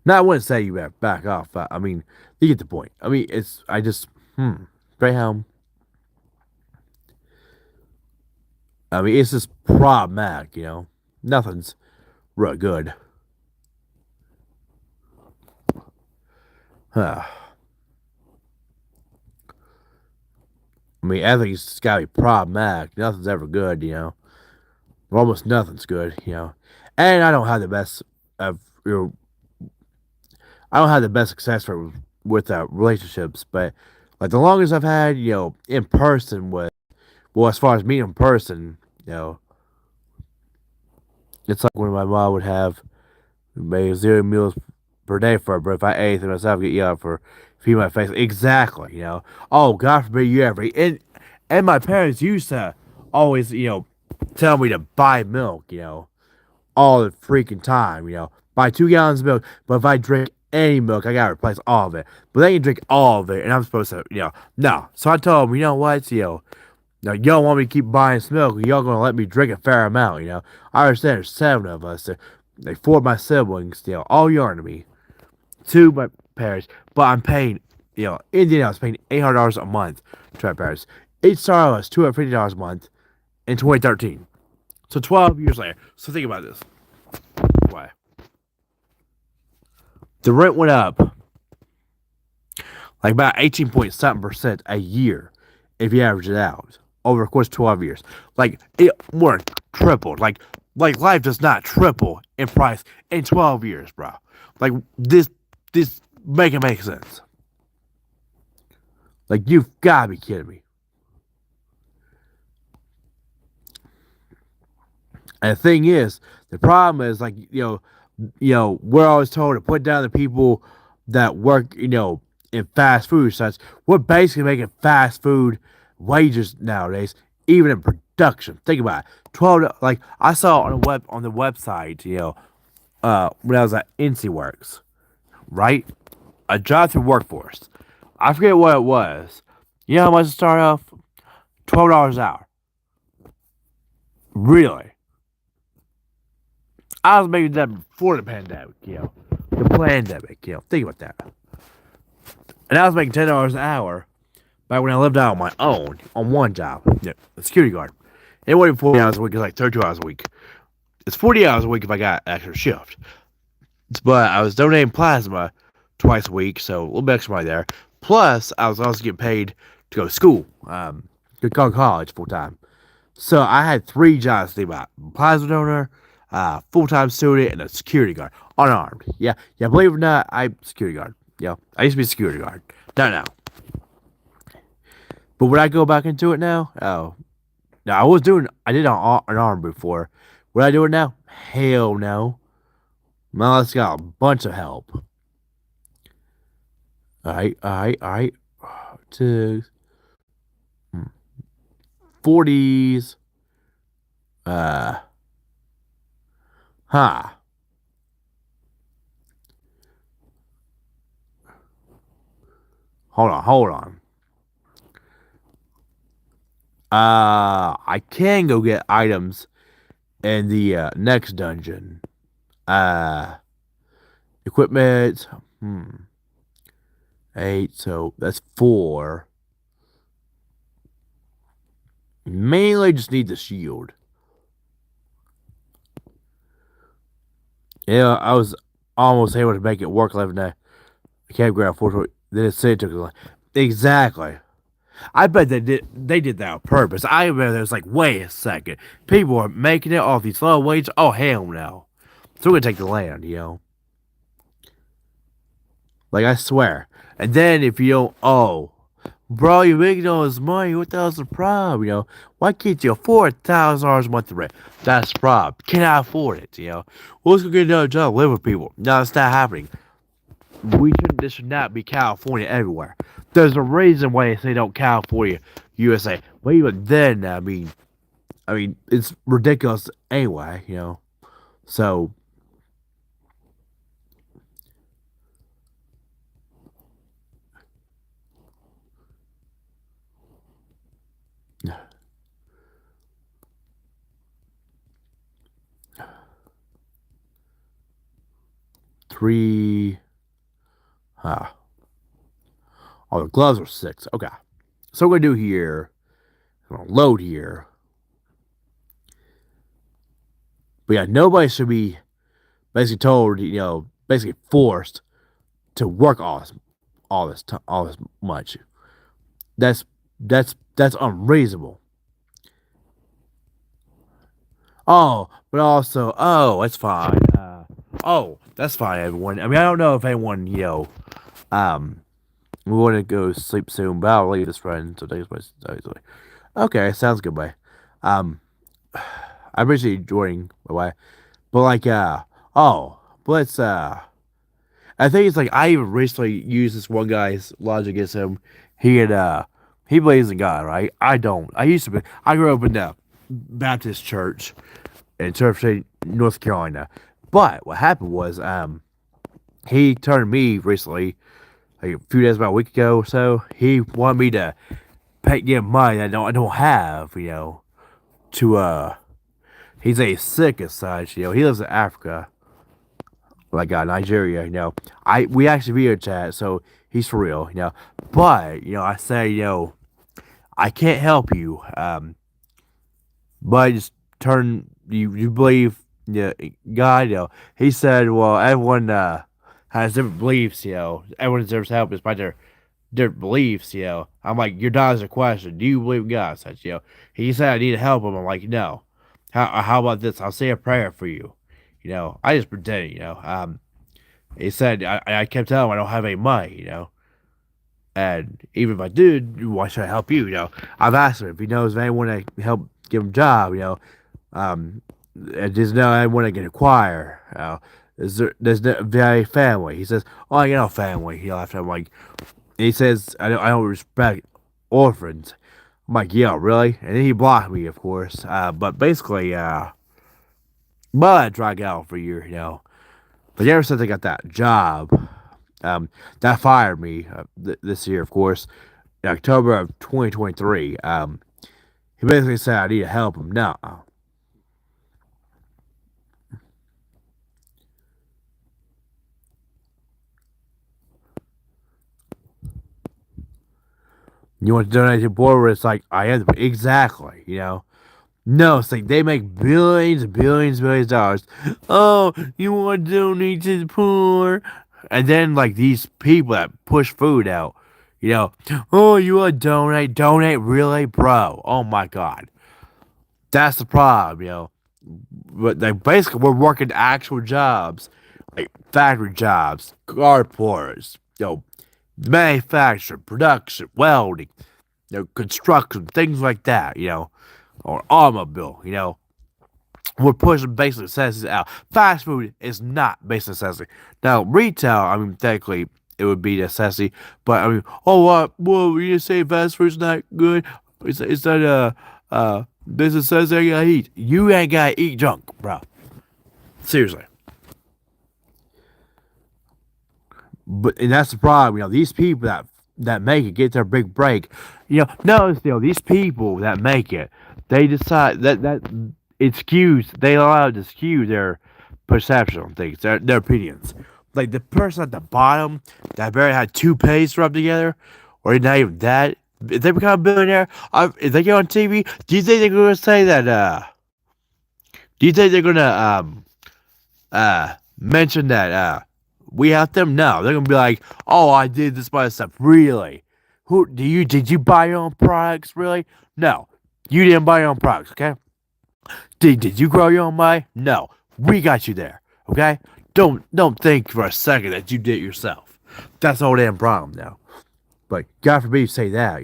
S1: Now I wouldn't say you better back off, but I mean, you get the point. I mean, Greyhound. I mean, it's just problematic, Nothing's real good. I mean, everything's got to be problematic. Nothing's ever good. Almost nothing's good. And I don't have the best of I don't have the best success rate with relationships, but like the longest I've had, in person as far as meeting in person, it's like when my mom would have maybe 0 meals per day for her, but if I ate them myself, I'd get yelled for feeding my face. Exactly. Oh, God forbid you ever eat. And my parents used to always, tell me to buy milk, all the freaking time, buy 2 gallons of milk, but if I drink any milk, I gotta replace all of it. But they can drink all of it, and I'm supposed to, no. So I told them, you know what, now, you don't want me to keep buying this milk. Y'all gonna let me drink a fair amount, I understand there's 7 of us. They 4 of my siblings, all young to me. 2 my parents, but I'm paying, Indian, I was paying $800 a month to my parents. Each star was $250 a month in 2013. So 12 years later. So think about this. Why? The rent went up like about 18.7% a year if you average it out over the course of 12 years. Like, it more than tripled. Like life does not triple in price in 12 years, bro. Like, this make it make sense. Like, you've got to be kidding me. And the thing is, the problem is, like, we're always told to put down the people that work, in fast food such. We're basically making fast food wages nowadays, even in production. Think about it. 12, like I saw on the website, when I was at NCWorks, right? A job through workforce. I forget what it was. You know how much to start off? $12 an hour. Really? I was making that before the pandemic, the pandemic, think about that. And I was making $10 an hour back when I lived out on my own on one job, a security guard. It wasn't 40 hours a week; it's like 32 hours a week. It's 40 hours a week if I got extra shift. But I was donating plasma twice a week, so a little bit extra money there. Plus, I was also getting paid to go to school, to go to college full time. So I had three jobs to think about: plasma donor, full time student, and a security guard, unarmed. Yeah. Believe it or not, I'm security guard. Yeah, I used to be a security guard. Not now. But would I go back into it now? Oh, no. I did an arm before. Would I do it now? Hell no. Molly's got a bunch of help. All right. To 40s. Uh, huh. Hold on. I can go get items in the next dungeon. Uh, Equipment. Hmm. 8, so that's 4. Mainly just need the shield. Yeah, I was almost able to make it work living there. I can't grab 4. Then it said it took a lot. Exactly. I bet they did that on purpose. I bet it was like, wait a second. People are making it off these low wages. Oh hell no. So we're gonna take the land. Like I swear. And then if you don't bro, you're making all this money. What the hell's the problem? Why can't you afford $1,000 a month to rent? That's the problem. Cannot afford it. Well, let's go get another job, live with people. No, it's not happening. This should not be California everywhere. There's a reason why they say don't California, USA. But even then, I mean, it's ridiculous anyway. So 3. Huh. Oh, the gloves are 6. Okay. So we're gonna do here. I'm gonna load here. But yeah, nobody should be basically told, basically forced to work all this much. That's unreasonable. But also, that's fine. That's fine, everyone. I mean, I don't know if anyone, um, we want to go sleep soon, but I'll leave this run until next Wednesday. Okay, sounds good, bye. Um, I appreciate you joining, bye. But like, but let's, I think it's like I even recently used this one guy's logic against him. He had, he believes in God, right? I don't. I grew up in the Baptist church in Surf City, North Carolina. But what happened was, he turned me recently, like a few days, about a week ago or so. He wanted me to give him money that I don't have, to he's a sick as such, he lives in Africa, like Nigeria, we actually video chat, so he's for real. But I say, I can't help you, but I just you believe, God, he said, well, everyone has different beliefs, everyone deserves help despite their beliefs, I'm like, your daughter's a question. Do you believe in God? Such, he said I need to help him. I'm like, no. How about this? I'll say a prayer for you. I just pretended, he said I kept telling him I don't have any money, and even if I did, why should I help you? I've asked him if he knows of anyone that can help give him a job, and just know anyone that can acquire, there's no very family. He says, oh, I got no family. He laughed at him like, he says, I don't respect orphans. I'm like, yeah, really? And then he blocked me, of course. But basically, but I tried out for a year, But ever since I got that job, that fired me this year, of course, in October of 2023. He basically said I need to help him. No. You want to donate to the poor? Where it's like I am exactly. No, it's like they make billions and billions and billions of dollars. Oh, you want to donate to the poor? And then like these people that push food out, you know, oh, you want to donate? Donate, really, bro? Oh my god, that's the problem. But like basically, we're working actual jobs, like factory jobs, carporters, manufacturing, production, welding, construction, things like that. Or automobile. We're pushing basic necessities out. Fast food is not basic necessity. Now, retail, I mean, technically, it would be necessity, but I mean, oh, what? Whoa, you say fast food's not good? It's not business necessity. I gotta eat. You ain't gotta eat junk, bro. Seriously. But and that's the problem. These people that make it get their big break. Notice these people that make it, they decide that it skews. They allow it to skew their perception on things, their opinions. Like the person at the bottom that barely had two pennies rubbed together, or not even that. If they become a billionaire, if they get on TV, do you think they're gonna say that? Do you think they're gonna mention that we helped them? No, they're gonna be like, "Oh, I did this by myself." Really? Who do you? Did you buy your own products? Really? No, you didn't buy your own products. Okay. Did you grow your own money? No, we got you there. Okay. Don't think for a second that you did it yourself. That's the whole damn problem now. But God forbid you say that.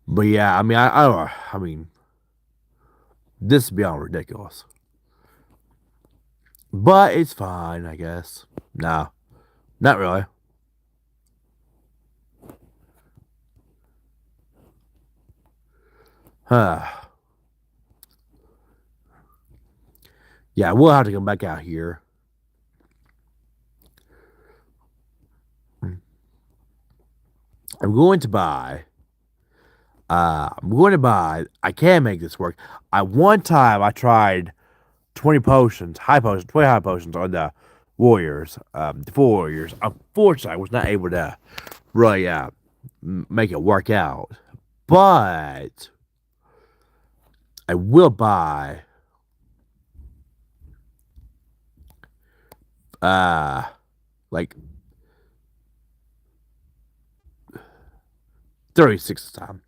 S1: But yeah, I mean, I don't know. I mean, this is beyond ridiculous. But it's fine, I guess. Nah, not really. Huh. Yeah, we'll have to come back out here. I'm going to buy. I'm going to buy. I can make this work. One time I tried 20 potions, high potions, 20 high potions on the warriors, the four warriors. Unfortunately, I was not able to really make it work out. But I will buy uh like 36 this time.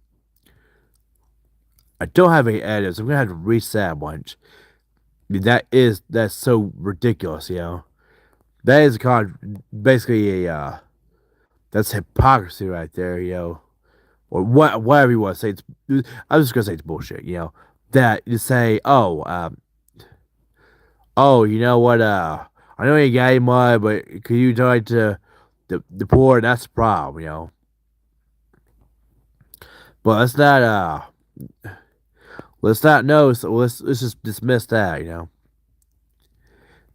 S1: I don't have any edits. I'm gonna have to reset a bunch. That's so ridiculous. That is basically a that's hypocrisy right there. Or whatever you want to say. I'm just gonna say it's bullshit. That you say, oh, you know what? I know you got any money, but could you donate to the poor? That's the problem. But let's not know. So let's just dismiss that. And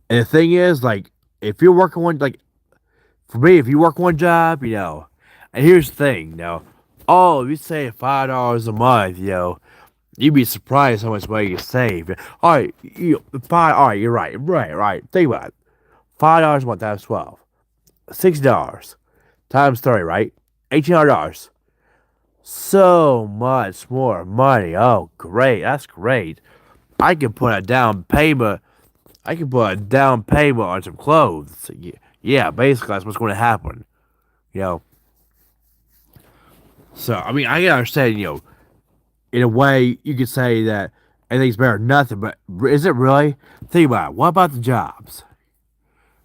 S1: the thing is, like, if you're working like for me, if you work one job. And here's the thing. Oh, if you save $5 a month. You'd be surprised how much money you save. All right, five. All right, you're right, right. Think about it. $5 a month times 12, $60 times 30, right? $1,800. So much more money. Oh, great. That's great. I can put a down payment. I can put a down payment on some clothes. Yeah, basically that's what's going to happen. You know. So I mean, I can understand. In a way, you could say that anything's better than nothing. But is it really? Think about it. What about the jobs?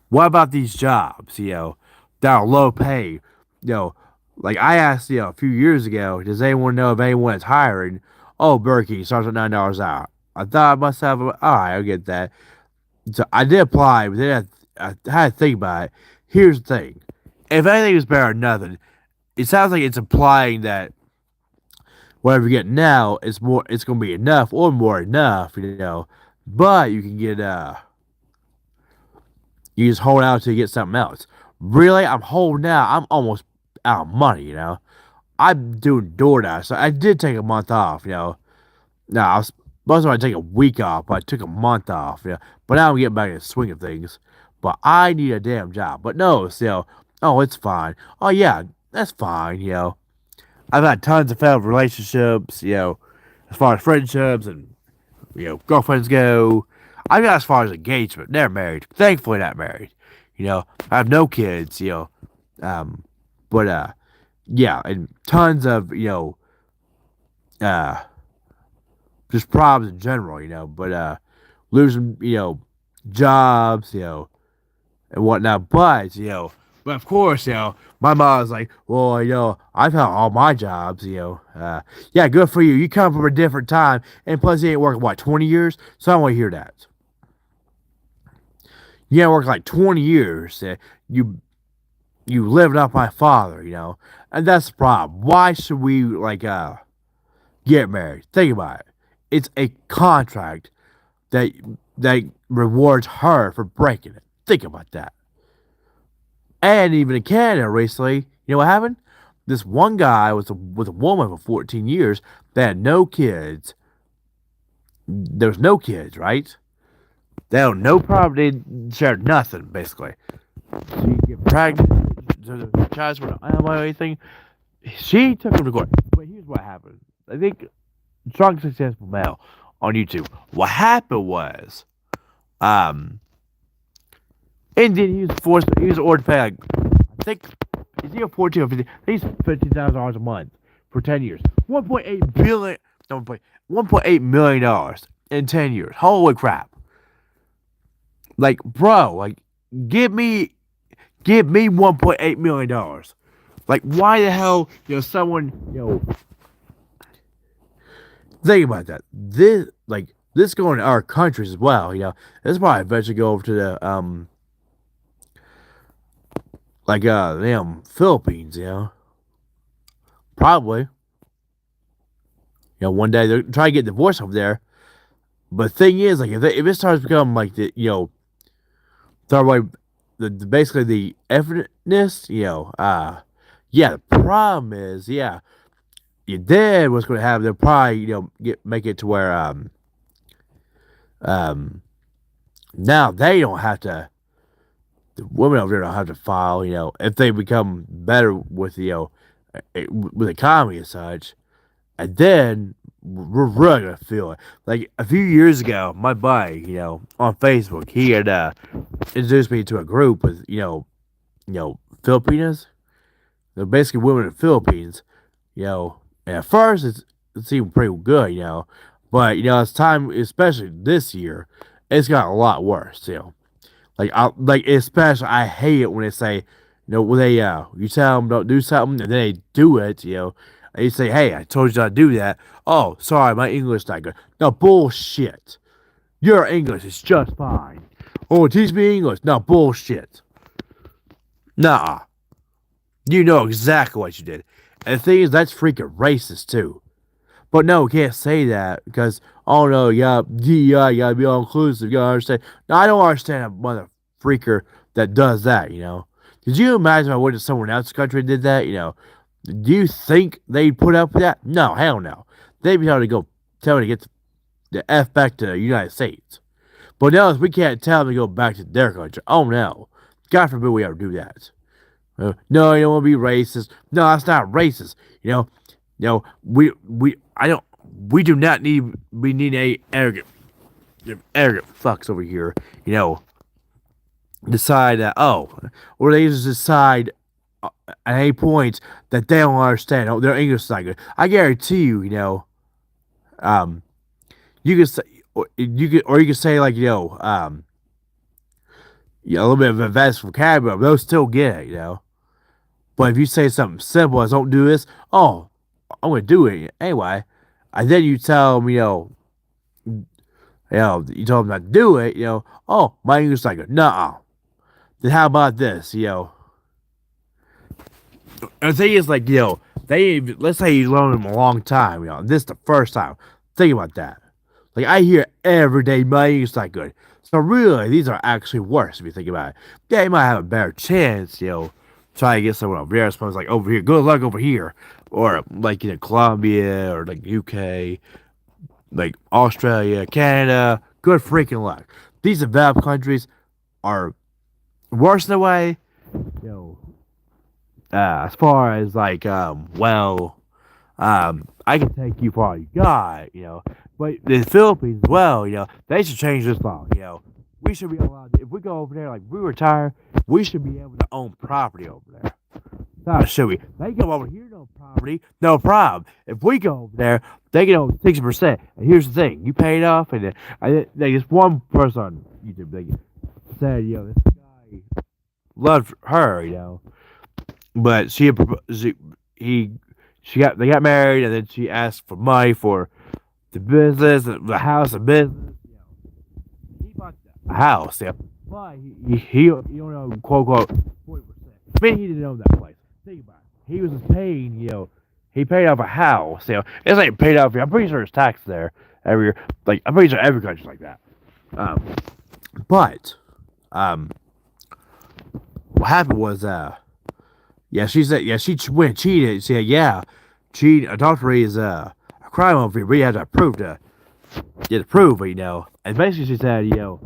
S1: What about these jobs? That are low pay. You know, like I asked, a few years ago, does anyone know if anyone is hiring? Oh, Berkey starts at $9 an hour. I thought I must have. All right, I'll get that. So I did apply, but then I had to think about it. Here's the thing: if anything is better than nothing, it sounds like it's implying that whatever you get now is more. It's going to be enough or more enough. But you can get you just hold out till you get something else. Really, I'm holding out. I'm almost out of money. I'm doing DoorDash, so I did take a month off. Now I was supposed to take a week off, but I took a month off. But now I'm getting back in the swing of things. But I need a damn job. But no, oh, it's fine. Oh yeah, that's fine. I've had tons of failed relationships. As far as friendships and girlfriends go. I got as far as engagement. They're married. Thankfully, not married. I have no kids. Um, but yeah, and tons of uh, just problems in general. But losing jobs, and whatnot. But of course, my mom's like, well, I've had all my jobs, yeah, good for you. You come from a different time, and plus, you ain't working what 20 years, so I don't want to hear that. You ain't working like 20 years. You living off my father, and that's the problem. Why should we get married? Think about it. It's a contract that that rewards her for breaking it. Think about that. And even in Canada recently, you know what happened? This one guy was with a woman for 14 years. They had no kids. There was no kids, right? They had no problem. They shared nothing, basically. She get pregnant. The child were not anything. She took him to court. But here's what happened. I think strong successful male on YouTube. What happened was, um, Indian, he was forced. He was ordered to pay I think is he a 14 or 50? He's $15,000 a month for 10 years. 1.8 billion. No, 1.8 million dollars in 10 years. Holy crap! Like, bro, give me 1.8 million dollars. Like, why the hell, someone, think about that. This going to our countries as well. This probably eventually go over to the damn Philippines. Probably. One day they're trying to get divorced over there. But the thing is, if it starts to become like third way, basically the evidence, yeah, the problem is, yeah, your dad was going to have, they'll probably, make it to where, now they don't have to, the women over there don't have to file, if they become better with, with the economy and such. And then we're really gonna feel it. Like a few years ago, my buddy, on Facebook, he had introduced me to a group with, Filipinas. They're basically women in the Philippines, And at first, it seemed pretty good, But as time, especially this year, it's got a lot worse, especially I hate it when they say, when they you tell them don't do something and then they do it, and you say, hey, I told you not to do that. Oh, sorry, my English not good. No, bullshit. Your English is just fine. Oh, teach me English. No, bullshit. Nah. You know exactly what you did. And the thing is, that's freaking racist, too. But no, we can't say that because, oh no, you gotta be all inclusive. You gotta understand. No, I don't understand a mother freaker that does that, Could you imagine if I went to someone else's country and did that, Do you think they'd put up with that? No, hell no. They'd be able to go tell me to get the F back to the United States. But no, we can't tell them to go back to their country. Oh no. God forbid we ever do that. No, you don't want to be racist. No, that's not racist. We do not need a arrogant fucks over here, decide that, or they just decide at any point that they don't understand. Oh, their English is not good. I guarantee you, you can say, or you can say a little bit of advanced vocabulary. They'll still get it, But if you say something simple as "don't do this," oh, I'm gonna do it anyway, and then you tell them, you told them not to do it, oh, my English is not good. Nuh-uh. Then how about this, And the thing is, let's say you learn them a long time, and this is the first time. Think about that. Like, I hear every day, my English not good. So really, these are actually worse if you think about it. Yeah, you might have a better chance, try to get someone over there. I suppose like over here, good luck over here, or like Colombia or like UK, like Australia, Canada, good freaking luck. These developed countries are worse in a way, you know, as far as like, I can take you for all you got, but the Philippines, well, they should change this law, we should be allowed, if we go over there, like, we retire, we should be able to own property over there. Not should we? They come over here, no property, no problem. If we go over there, they can own 60%. And here's the thing: you pay it off, and just one person on YouTube they said, this guy loved her, but they got married, and then she asked for money for the business, the house, and business. He bought the house, but he quote unquote 40%. I mean, he didn't own that place. Think about it. He was paying, he paid off a house. It's like paid off. I'm pretty sure there's tax there every year. Like, I'm pretty sure every country's like that. But what happened was, she said, she went cheated. She said, cheating, adultery is a crime over here. We had to prove it, And basically, she said, you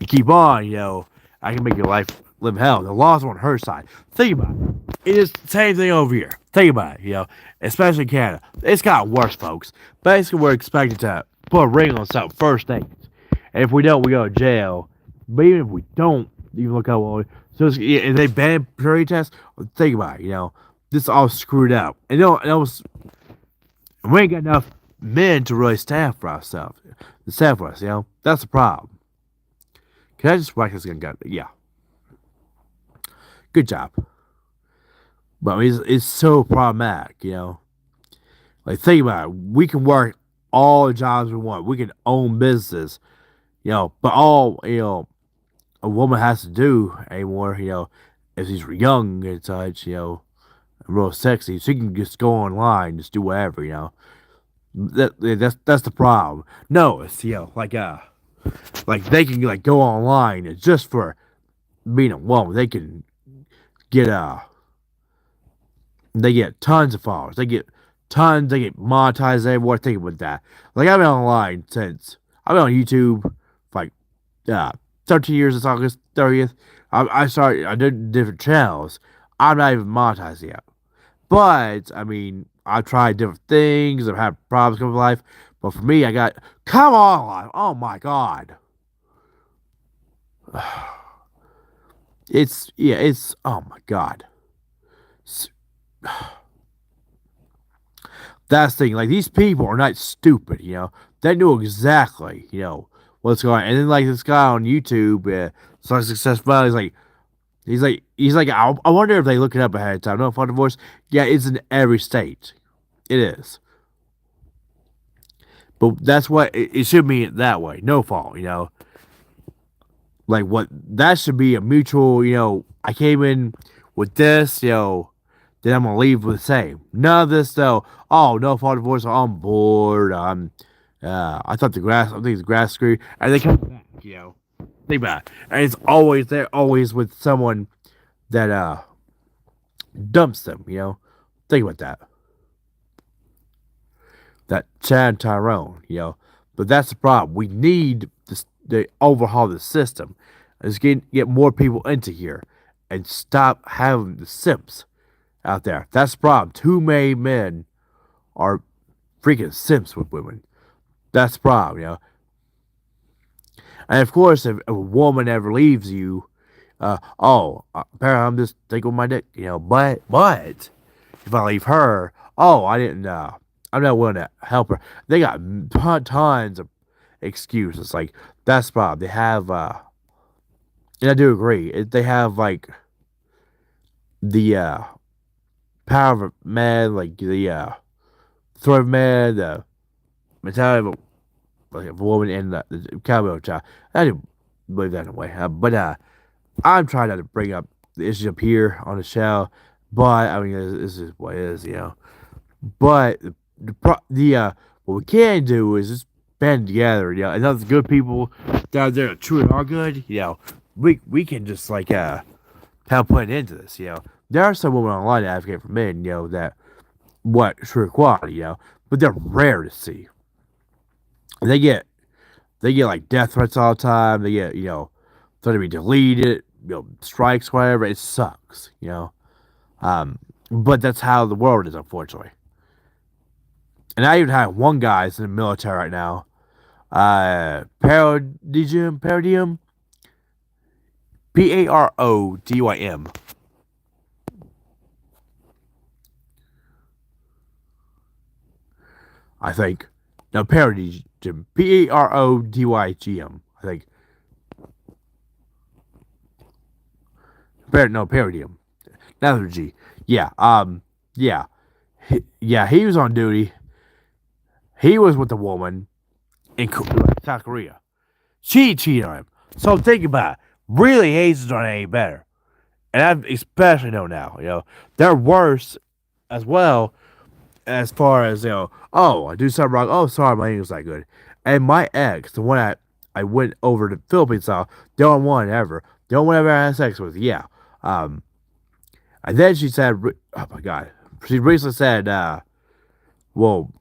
S1: keep on, I can make your life live hell. The law's on her side. Think about it. It is the same thing over here. Think about it, especially in Canada. It's got worse, folks. Basically, we're expected to put a ring on something first things. And if we don't, we go to jail. But even if we don't, you look how well. So if they ban purity tests, think about it, this is all screwed up. And we ain't got enough men to really stand for ourselves. To stand for us, That's the problem. Can I just whack this gun? Yeah. Good job. But I mean, it's so problematic, Like, think about it. We can work all the jobs we want. We can own business, but all, a woman has to do anymore, if she's young and such, real sexy, she can just go online, just do whatever, That's the problem. No, it's, like they can like go online and just for being a woman, they can get they get tons of followers. They get monetized everywhere. Think about that. Like, I've been online I've been on YouTube for like 13 years. It's August 30th. I did different channels. I'm not even monetized yet. But I mean, I've tried different things. I've had problems with life. But for me, come on, life. Oh my God. It's oh my God. That's the thing. Like, these people are not stupid, They know exactly, what's going on. And then, like, this guy on YouTube, so successful, he's like, I wonder if they look it up ahead of time. No fun divorce. Yeah, it's in every state. It is. But that's what it should be that way. No fault, Like, what that should be a mutual, I came in with this, then I'm gonna leave with the same. None of this though. Oh, no fault divorce. I'm bored. I think the grass grew, and they come back, Think about it. And it's always there, always with someone that dumps them, Think about that. That Chad Tyrone, But that's the problem. We need to overhaul the system. Let's get more people into here and stop having the simps out there. That's the problem. Too many men are freaking simps with women. That's the problem, And of course, if a woman ever leaves you, apparently I'm just thinking with my dick, But if I leave her, I'm not willing to help her. They got tons of excuses. Like, that's the problem. They have, and I do agree. They have like the power of a man, like the threat of man, the mentality of a woman, and the cowboy of a child. I do believe that in a way. But I'm trying not to bring up the issues up here on the show. But I mean, this is what it is, But what we can do is just band together, and those good people down there that truly are good, we can just like help put an end to this. There are some women online that advocate for men, that what true equality, but they're rare to see. They get like death threats all the time. They get threatened to be deleted, strikes, whatever. It sucks, but that's how the world is, unfortunately. And I even have one guy that's in the military right now. Parodium, Parodym. I think. No, Parodym. Parodym. I think. No, Parodym. Another G. Yeah. Yeah. He was on duty. He was with a woman in South Korea. She cheated on him. So think about it. Really, Haitians aren't any better. And I especially know now, they're worse as well as far as, oh, I do something wrong. Oh, sorry, my English not good. And my ex, the one I went over to the Philippines saw, the only one ever, the only one I ever had sex with, yeah. And then she said, oh my God, she recently said, well,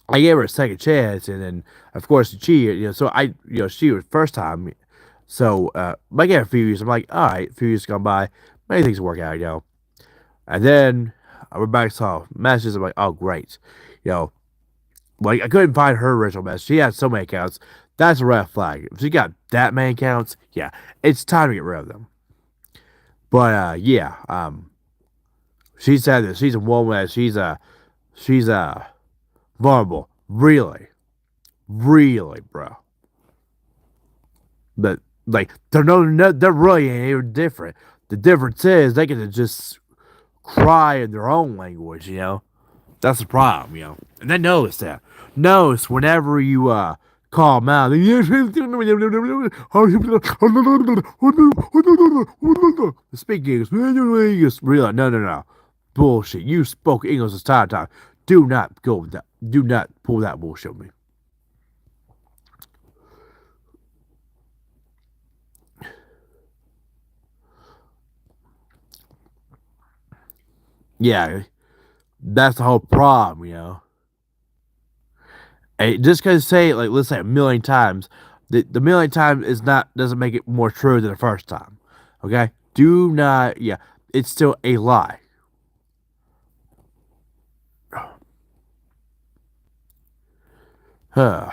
S1: I gave her a second chance, and then of course she cheated. So she was first time. So I gave her a few years. I'm like, all right, a few years gone by, many things work out. And then I went back saw messages. I'm like, oh great, like I couldn't find her original message. She had so many accounts. That's a red flag. If she got that many accounts, yeah, it's time to get rid of them. But yeah, she said that she's a woman. That she's vulnerable. Really, really, bro. But like they're really ain't different. The difference is they get to just cry in their own language. That's the problem. And they notice that. Notice whenever you call them out. Speak English. Real no. Bullshit. You spoke English this entire time. Do not go with that. Do not pull that bullshit on me. Yeah, that's the whole problem. And just because say it, like, let's say a million times, the million times doesn't make it more true than the first time. Okay? Do not, yeah, it's still a lie. Huh.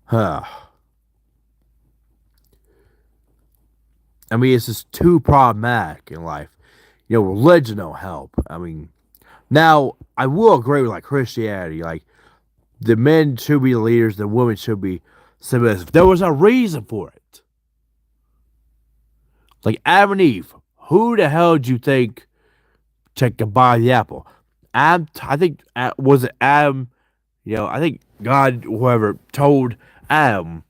S1: Huh. I mean, it's just too problematic in life. Religion don't help. I mean, now I will agree with like Christianity. Like the men should be the leaders, the women should be submissive. There was a reason for it. Like Adam and Eve. Who the hell did you think to combine the apple? Adam, I think was it Adam? I think God, whoever, told Adam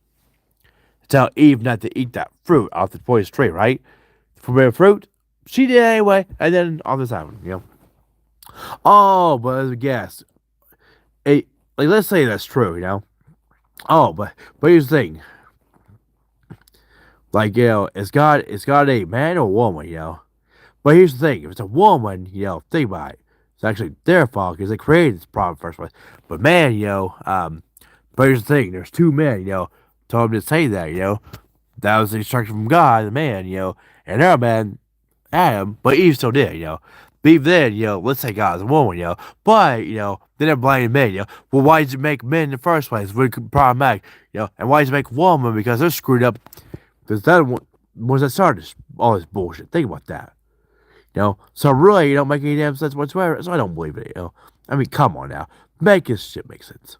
S1: to tell Eve not to eat that fruit off the poisonous tree, right? Forbidden fruit. She did anyway, and then all this happened. Oh, but as a guess, like let's say that's true. Oh, but here's the thing. Like is God a man or a woman? But here's the thing: if it's a woman, think about it. It's actually their fault because they created this problem first place. But man, but here's the thing: there's two men, told him to say that. That was the instruction from God, the man, and their man, Adam, but Eve still did. Eve then, let's say God is a woman, but then they're blaming men, Well, why did you make men in the first place? We're problematic, and why did you make woman? Because they're screwed up. Because that was that started all this bullshit. Think about that. So really, it don't make any damn sense whatsoever. So I don't believe it. I mean, come on now, make this shit make sense.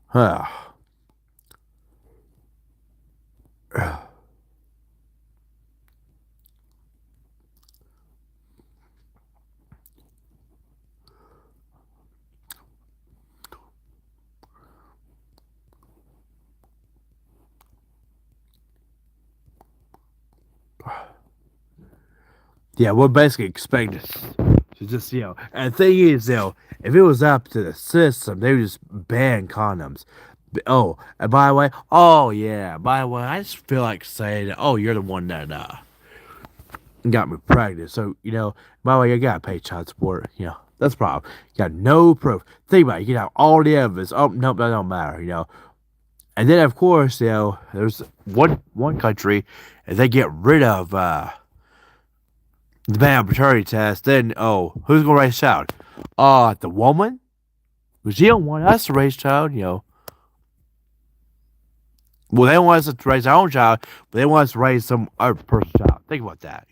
S1: Huh. Yeah, we're basically expected to just, and the thing is, if it was up to the system, they would just ban condoms. Oh, and by the way, oh yeah, by the way, I just feel like saying, oh, you're the one that got me pregnant. So, by the way, you gotta pay child support. That's the problem. You got no proof. Think about it. You can have all the evidence. Oh, nope, that don't matter. And then, of course, there's one country, if they get rid of the ban on paternity test, then, oh, who's gonna raise a child? The woman? Because she don't want us to raise a child. Well, they don't want us to raise our own child, but they want us to raise some other person's child. Think about that.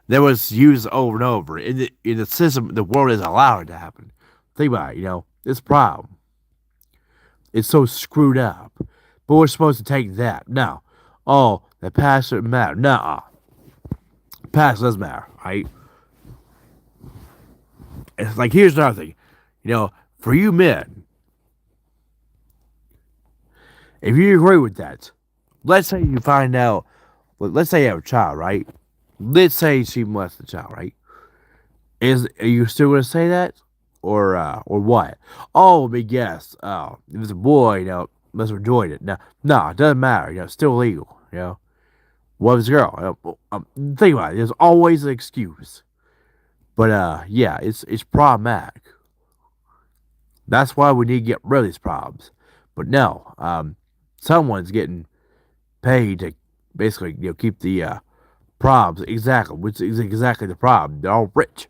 S1: That was used over and over. In the system, the world is allowing it to happen. Think about it. It's a problem. It's so screwed up. But we're supposed to take that. No. Oh, the past doesn't matter. Nuh-uh. Past does matter, right? It's like, here's another thing. For you men, if you agree with that, let's say you find out, let's say you have a child, right? Let's say she molested the child, right? Are you still gonna say that, or what? Oh, let me guess. If it's a boy, must have enjoyed it. No, it doesn't matter. It's still illegal. What if it's a girl? Think about it. There's always an excuse, but yeah, it's problematic. That's why we need to get rid of these problems. But no, someone's getting paid to basically keep the problems exactly, which is exactly the problem. They're all rich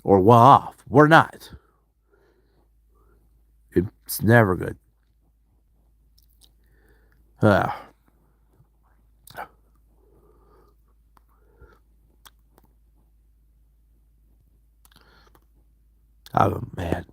S1: or well off. We're not. It's never good. Uh, oh man.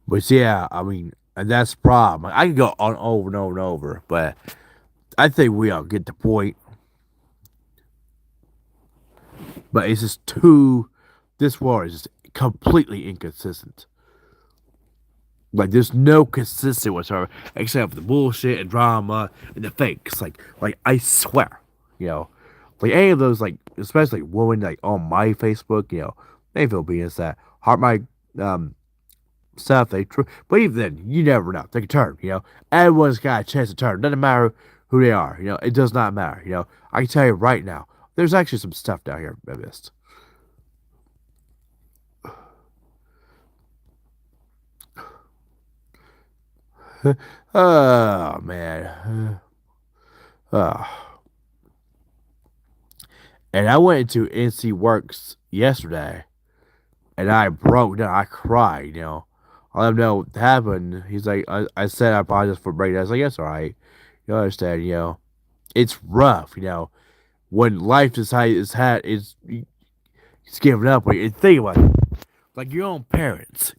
S1: But yeah, I mean, and that's the problem. I can go on over and over and over, but I think we all get the point. But it's just too. This war is just completely inconsistent. Like there's no consistency whatsoever, except for the bullshit and drama and the fakes. Like I swear, you know, like any of those, like especially women, like on my Facebook, they feel beings that heart my um stuff. But even then, you never know. They can turn. Everyone's got a chance to turn. Doesn't matter who they are. It does not matter. I can tell you right now. There's actually some stuff down here I missed. Oh man. And I went into NC Works yesterday, and I broke down. I cried. I let him know what happened. He's like, I said I apologize for breaking down. I was like, that's all right. You understand? It's rough. When life it's giving up. Like, and think about it. Like your own parents.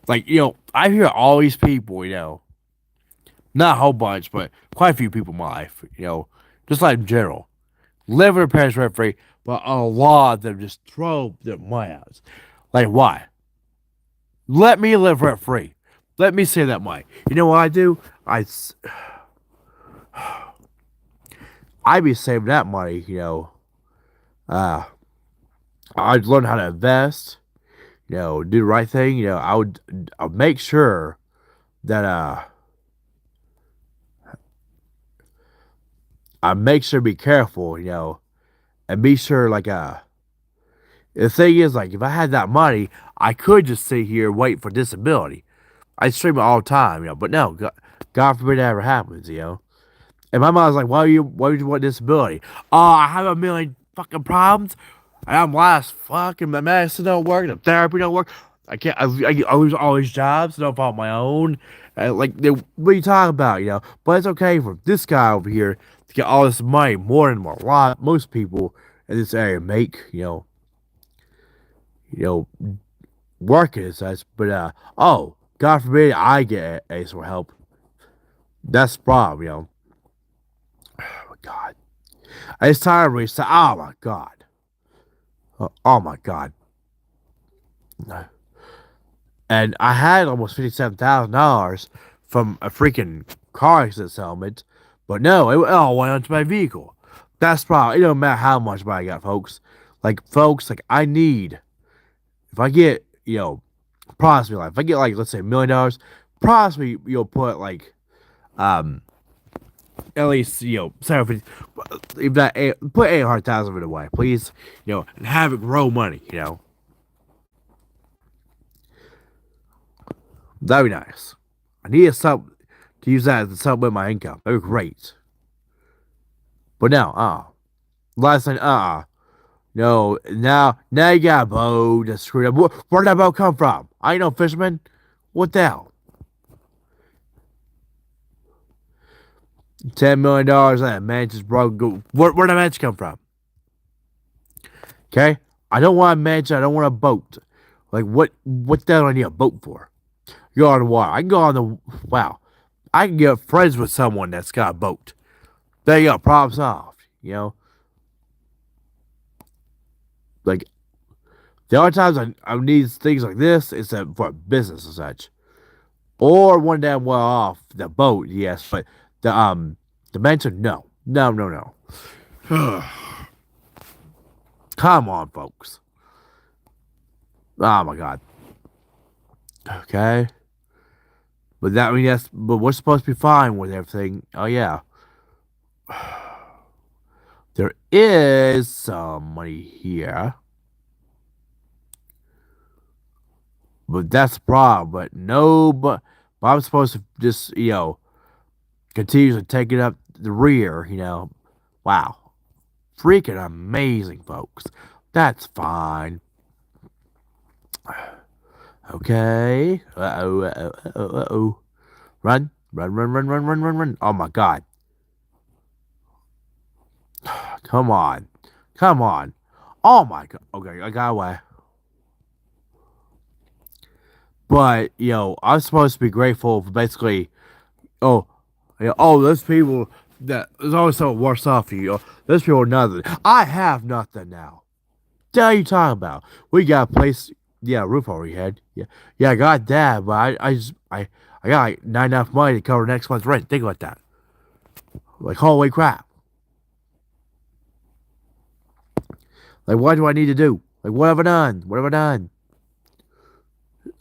S1: Like I hear all these people. Not a whole bunch, but quite a few people in my life. Just like in general, live with their parents rent free, but a lot of them just throw their money out. Like why? Let me live rent free. Let me save that money. You know what I do? I be saving that money. Uh, I'd learn how to invest. Do the right thing. I'll make sure that I make sure to be careful. And be sure the thing is, like, if I had that money, I could just sit here and wait for disability. I stream it all the time. But no, God forbid that ever happens. And my mom's like, why would you want disability? Oh, I have a million fucking problems. And I'm last fucking, my medicine don't work, the therapy don't work. I can't, I lose all these jobs, no fault of my own. What are you talking about? But it's okay for this guy over here to get all this money, more than a lot, most people in this area make, working and such. But, oh, God forbid I get a sort of help. That's the problem. Oh my God. It's time to reset. Oh my God. Oh my god. And I had almost $57,000 from a freaking car accident settlement, but no, it all went onto my vehicle. That's probably, it don't matter how much money I got, folks. Like, folks, like, I need, if I get, possibly, like, if I get, like, let's say $1 million, possibly, you'll put, like, um, at least, 750, if that, put 800,000 of it away, please, and have it grow money, That'd be nice. I need a sub to use that as a supplement my income. That'd be great. But now, last time, no, now you got a boat that's screwed up. Where'd that boat come from? I ain't no fisherman. What the hell? $10 million that man just broke. Where'd that mansion come from? Okay, I don't want a mansion. I don't want a boat. Like what the hell do I need a boat for? Go on the water. I can go on the wow. I can get friends with someone that's got a boat. There you go. Problem solved. Like the only times I need things like this is for business and such. Or one damn well off the boat, yes, but the mansion, no. No, no, no. Come on, folks. Oh my god. Okay. But we're supposed to be fine with everything. Oh yeah. There is some money here. But that's the problem. But I'm supposed to just, continue to take it up the rear. Wow. Freaking amazing, folks. That's fine. Okay. Uh-oh, uh-oh, uh-oh. Run. Run, run, run, run, run, run, run. Oh my god. Come on. Come on. Oh my god. Okay, I got away. But, I'm supposed to be grateful for basically, oh, those people that there's always something worse off for you. Those people are nothing. I have nothing now. The hell you talking about? We got a place, yeah, roof over your head. Yeah, I got that, but I got like not enough money to cover next month's rent. Think about that. Like, holy crap. Like, what do I need to do? Like, what have I done? What have I done?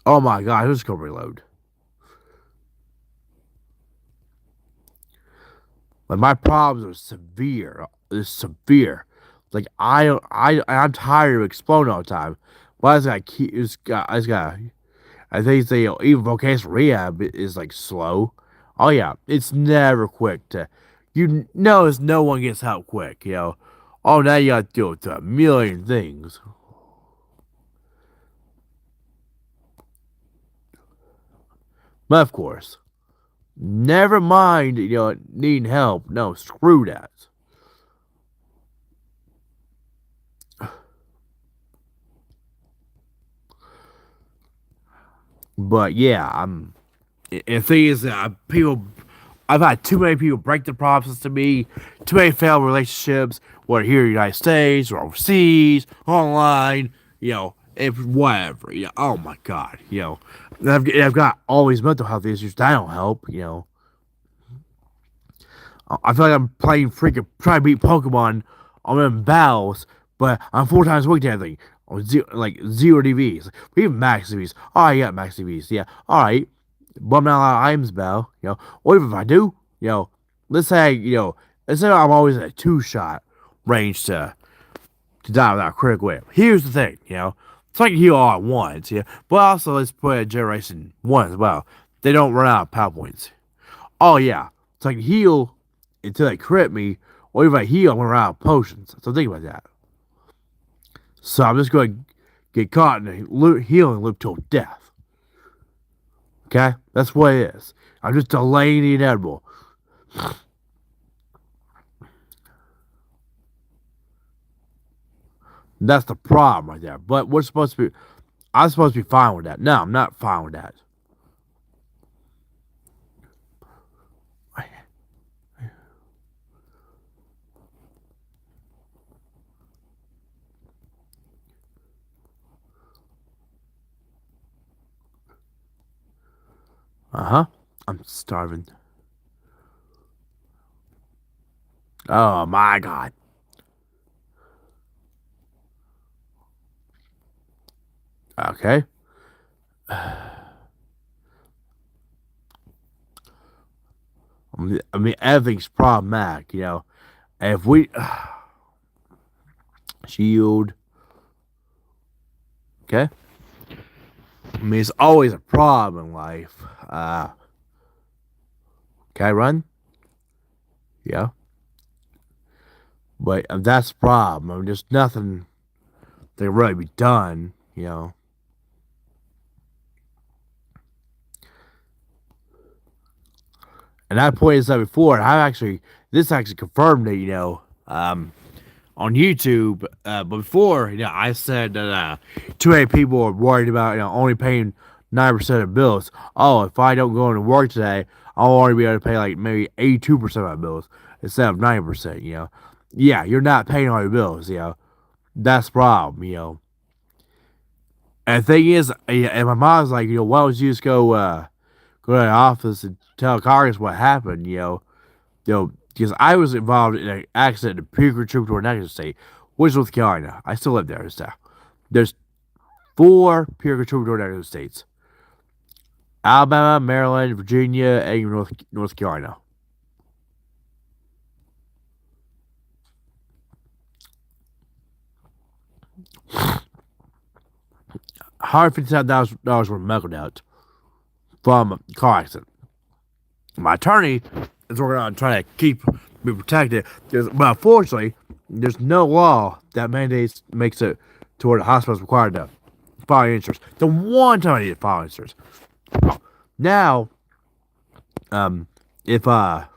S1: Oh my god, who's gonna reload? Like, my problems are severe. It's severe. Like, I'm tired of exploding all the time. Why does I keep? I just got. I think they even vocational rehab is like slow. Oh yeah, it's never quick to. You notice no one gets help quick. Oh, now you got to deal with a million things. But of course, never mind. Needing help. No, screw that. But yeah, the thing is that I've had too many people break the promises to me, too many failed relationships, whether here in the United States or overseas, online, if whatever, oh my god, and I've got all these mental health issues that don't help. I feel like I'm playing freaking trying to beat Pokemon on them battles, but I'm 4 times weak to everything. On zero DVs, even max DVs. Oh, yeah, max DVs. Yeah, all right. But I'm not allowed items battle. Or even if I do, let's say let's say I'm always at a 2 shot range to die without a critical hit. Here's the thing, so I can heal all at once. Yeah, but also let's put a generation 1 as well. They don't run out of power points. Oh yeah, so I can heal until they crit me, or if I heal, I'm gonna run out of potions. So think about that. So I'm just going to get caught in a healing loop till death. Okay, that's what it is. I'm just delaying the inevitable. That's the problem right there. But we're supposed to be. I'm supposed to be fine with that. No, I'm not fine with that. Uh-huh. I'm starving. Oh my god. Okay. I mean, everything's problematic, If we shield, okay. I mean, it's always a problem in life. Can I run? Yeah. But that's the problem. I mean, there's nothing that can really be done. And I pointed this out before, and this actually confirmed it, on YouTube. But before, I said that too many people are worried about, only paying 9% of bills. Oh, if I don't go into work today, I'll only be able to pay like maybe 82% of my bills instead of 90%. Yeah, you're not paying all your bills. That's the problem. And the thing is, and my mom's like, why don't you just go to the office and tell Congress what happened? Because I was involved in an accident in Peter Troop to Nexus State, which is North Carolina. I still live there. So there's 4 Peer Troop to Nexus states: Alabama, Maryland, Virginia, and North Carolina. $157,000 worth of medical debt from a car accident. My attorney is working on trying to keep me protected. But unfortunately, there's no law that makes it to where the hospital's required to file insurance. The one time I needed to file insurance. Now, if I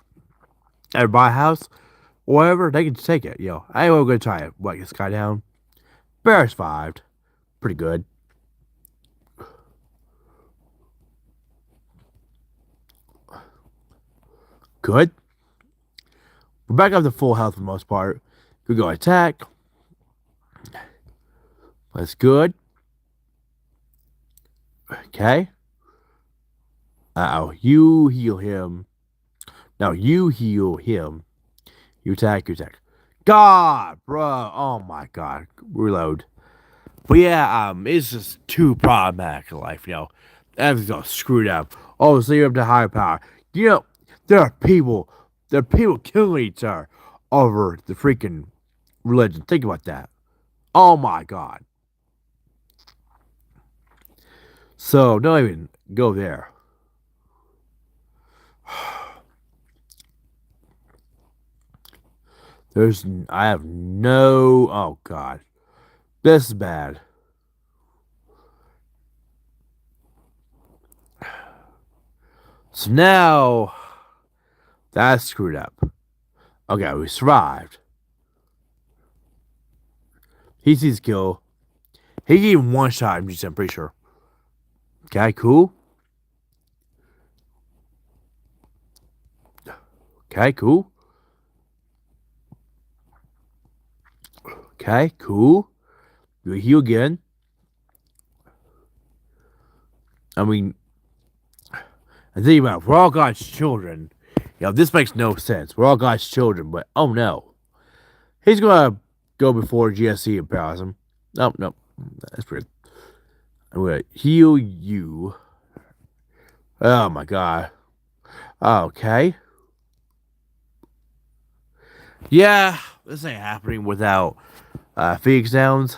S1: buy a house or whatever, they can just take it. I ain't gonna try to whack this guy down. Bear survived. Pretty good. Good. We're back up to full health for the most part. Could go attack. That's good. Okay. You heal him. No, you heal him. You attack. God, bro. Oh my god. Reload. But yeah, it's just too problematic in life, Everything's all screwed up. Oh, so you're up to higher power. There are people killing each other over the freaking religion. Think about that. Oh my god. So don't even go there. I have no, oh god. This is bad. So now, that's screwed up. Okay, we survived. He sees kill. He gave one shot, I'm pretty sure. Okay, cool. Okay, cool. Okay, cool. You heal again. I mean, I think about it, we're all God's children. This makes no sense. We're all God's children, but oh no. He's gonna go before GSC and paralyze him. No. That's weird. I'm gonna heal you. Oh my god. Okay. Yeah, this ain't happening without Phoenix Downs.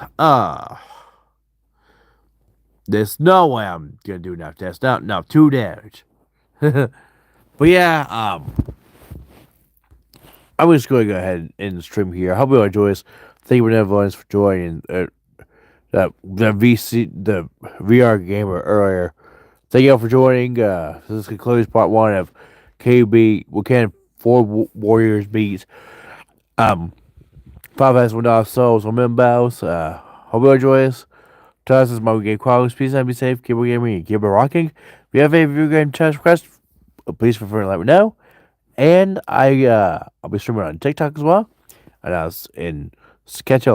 S1: There's no way I'm gonna do enough tests. No, 2 damage. But yeah, I'm just going to go ahead and end the stream here. I hope you enjoy this. Thank you everyone for joining the VR gamer earlier. Thank you all for joining. This concludes part 1 of KB. We can 4 Warriors beats 5 has $1 souls on Mimbows. Hope you enjoy this. This is my game Chronicles. Please be safe, keep gaming, and keep rocking. If you have any video game chat requests, please feel free to let me know. And I'll be streaming on TikTok as well. And catch you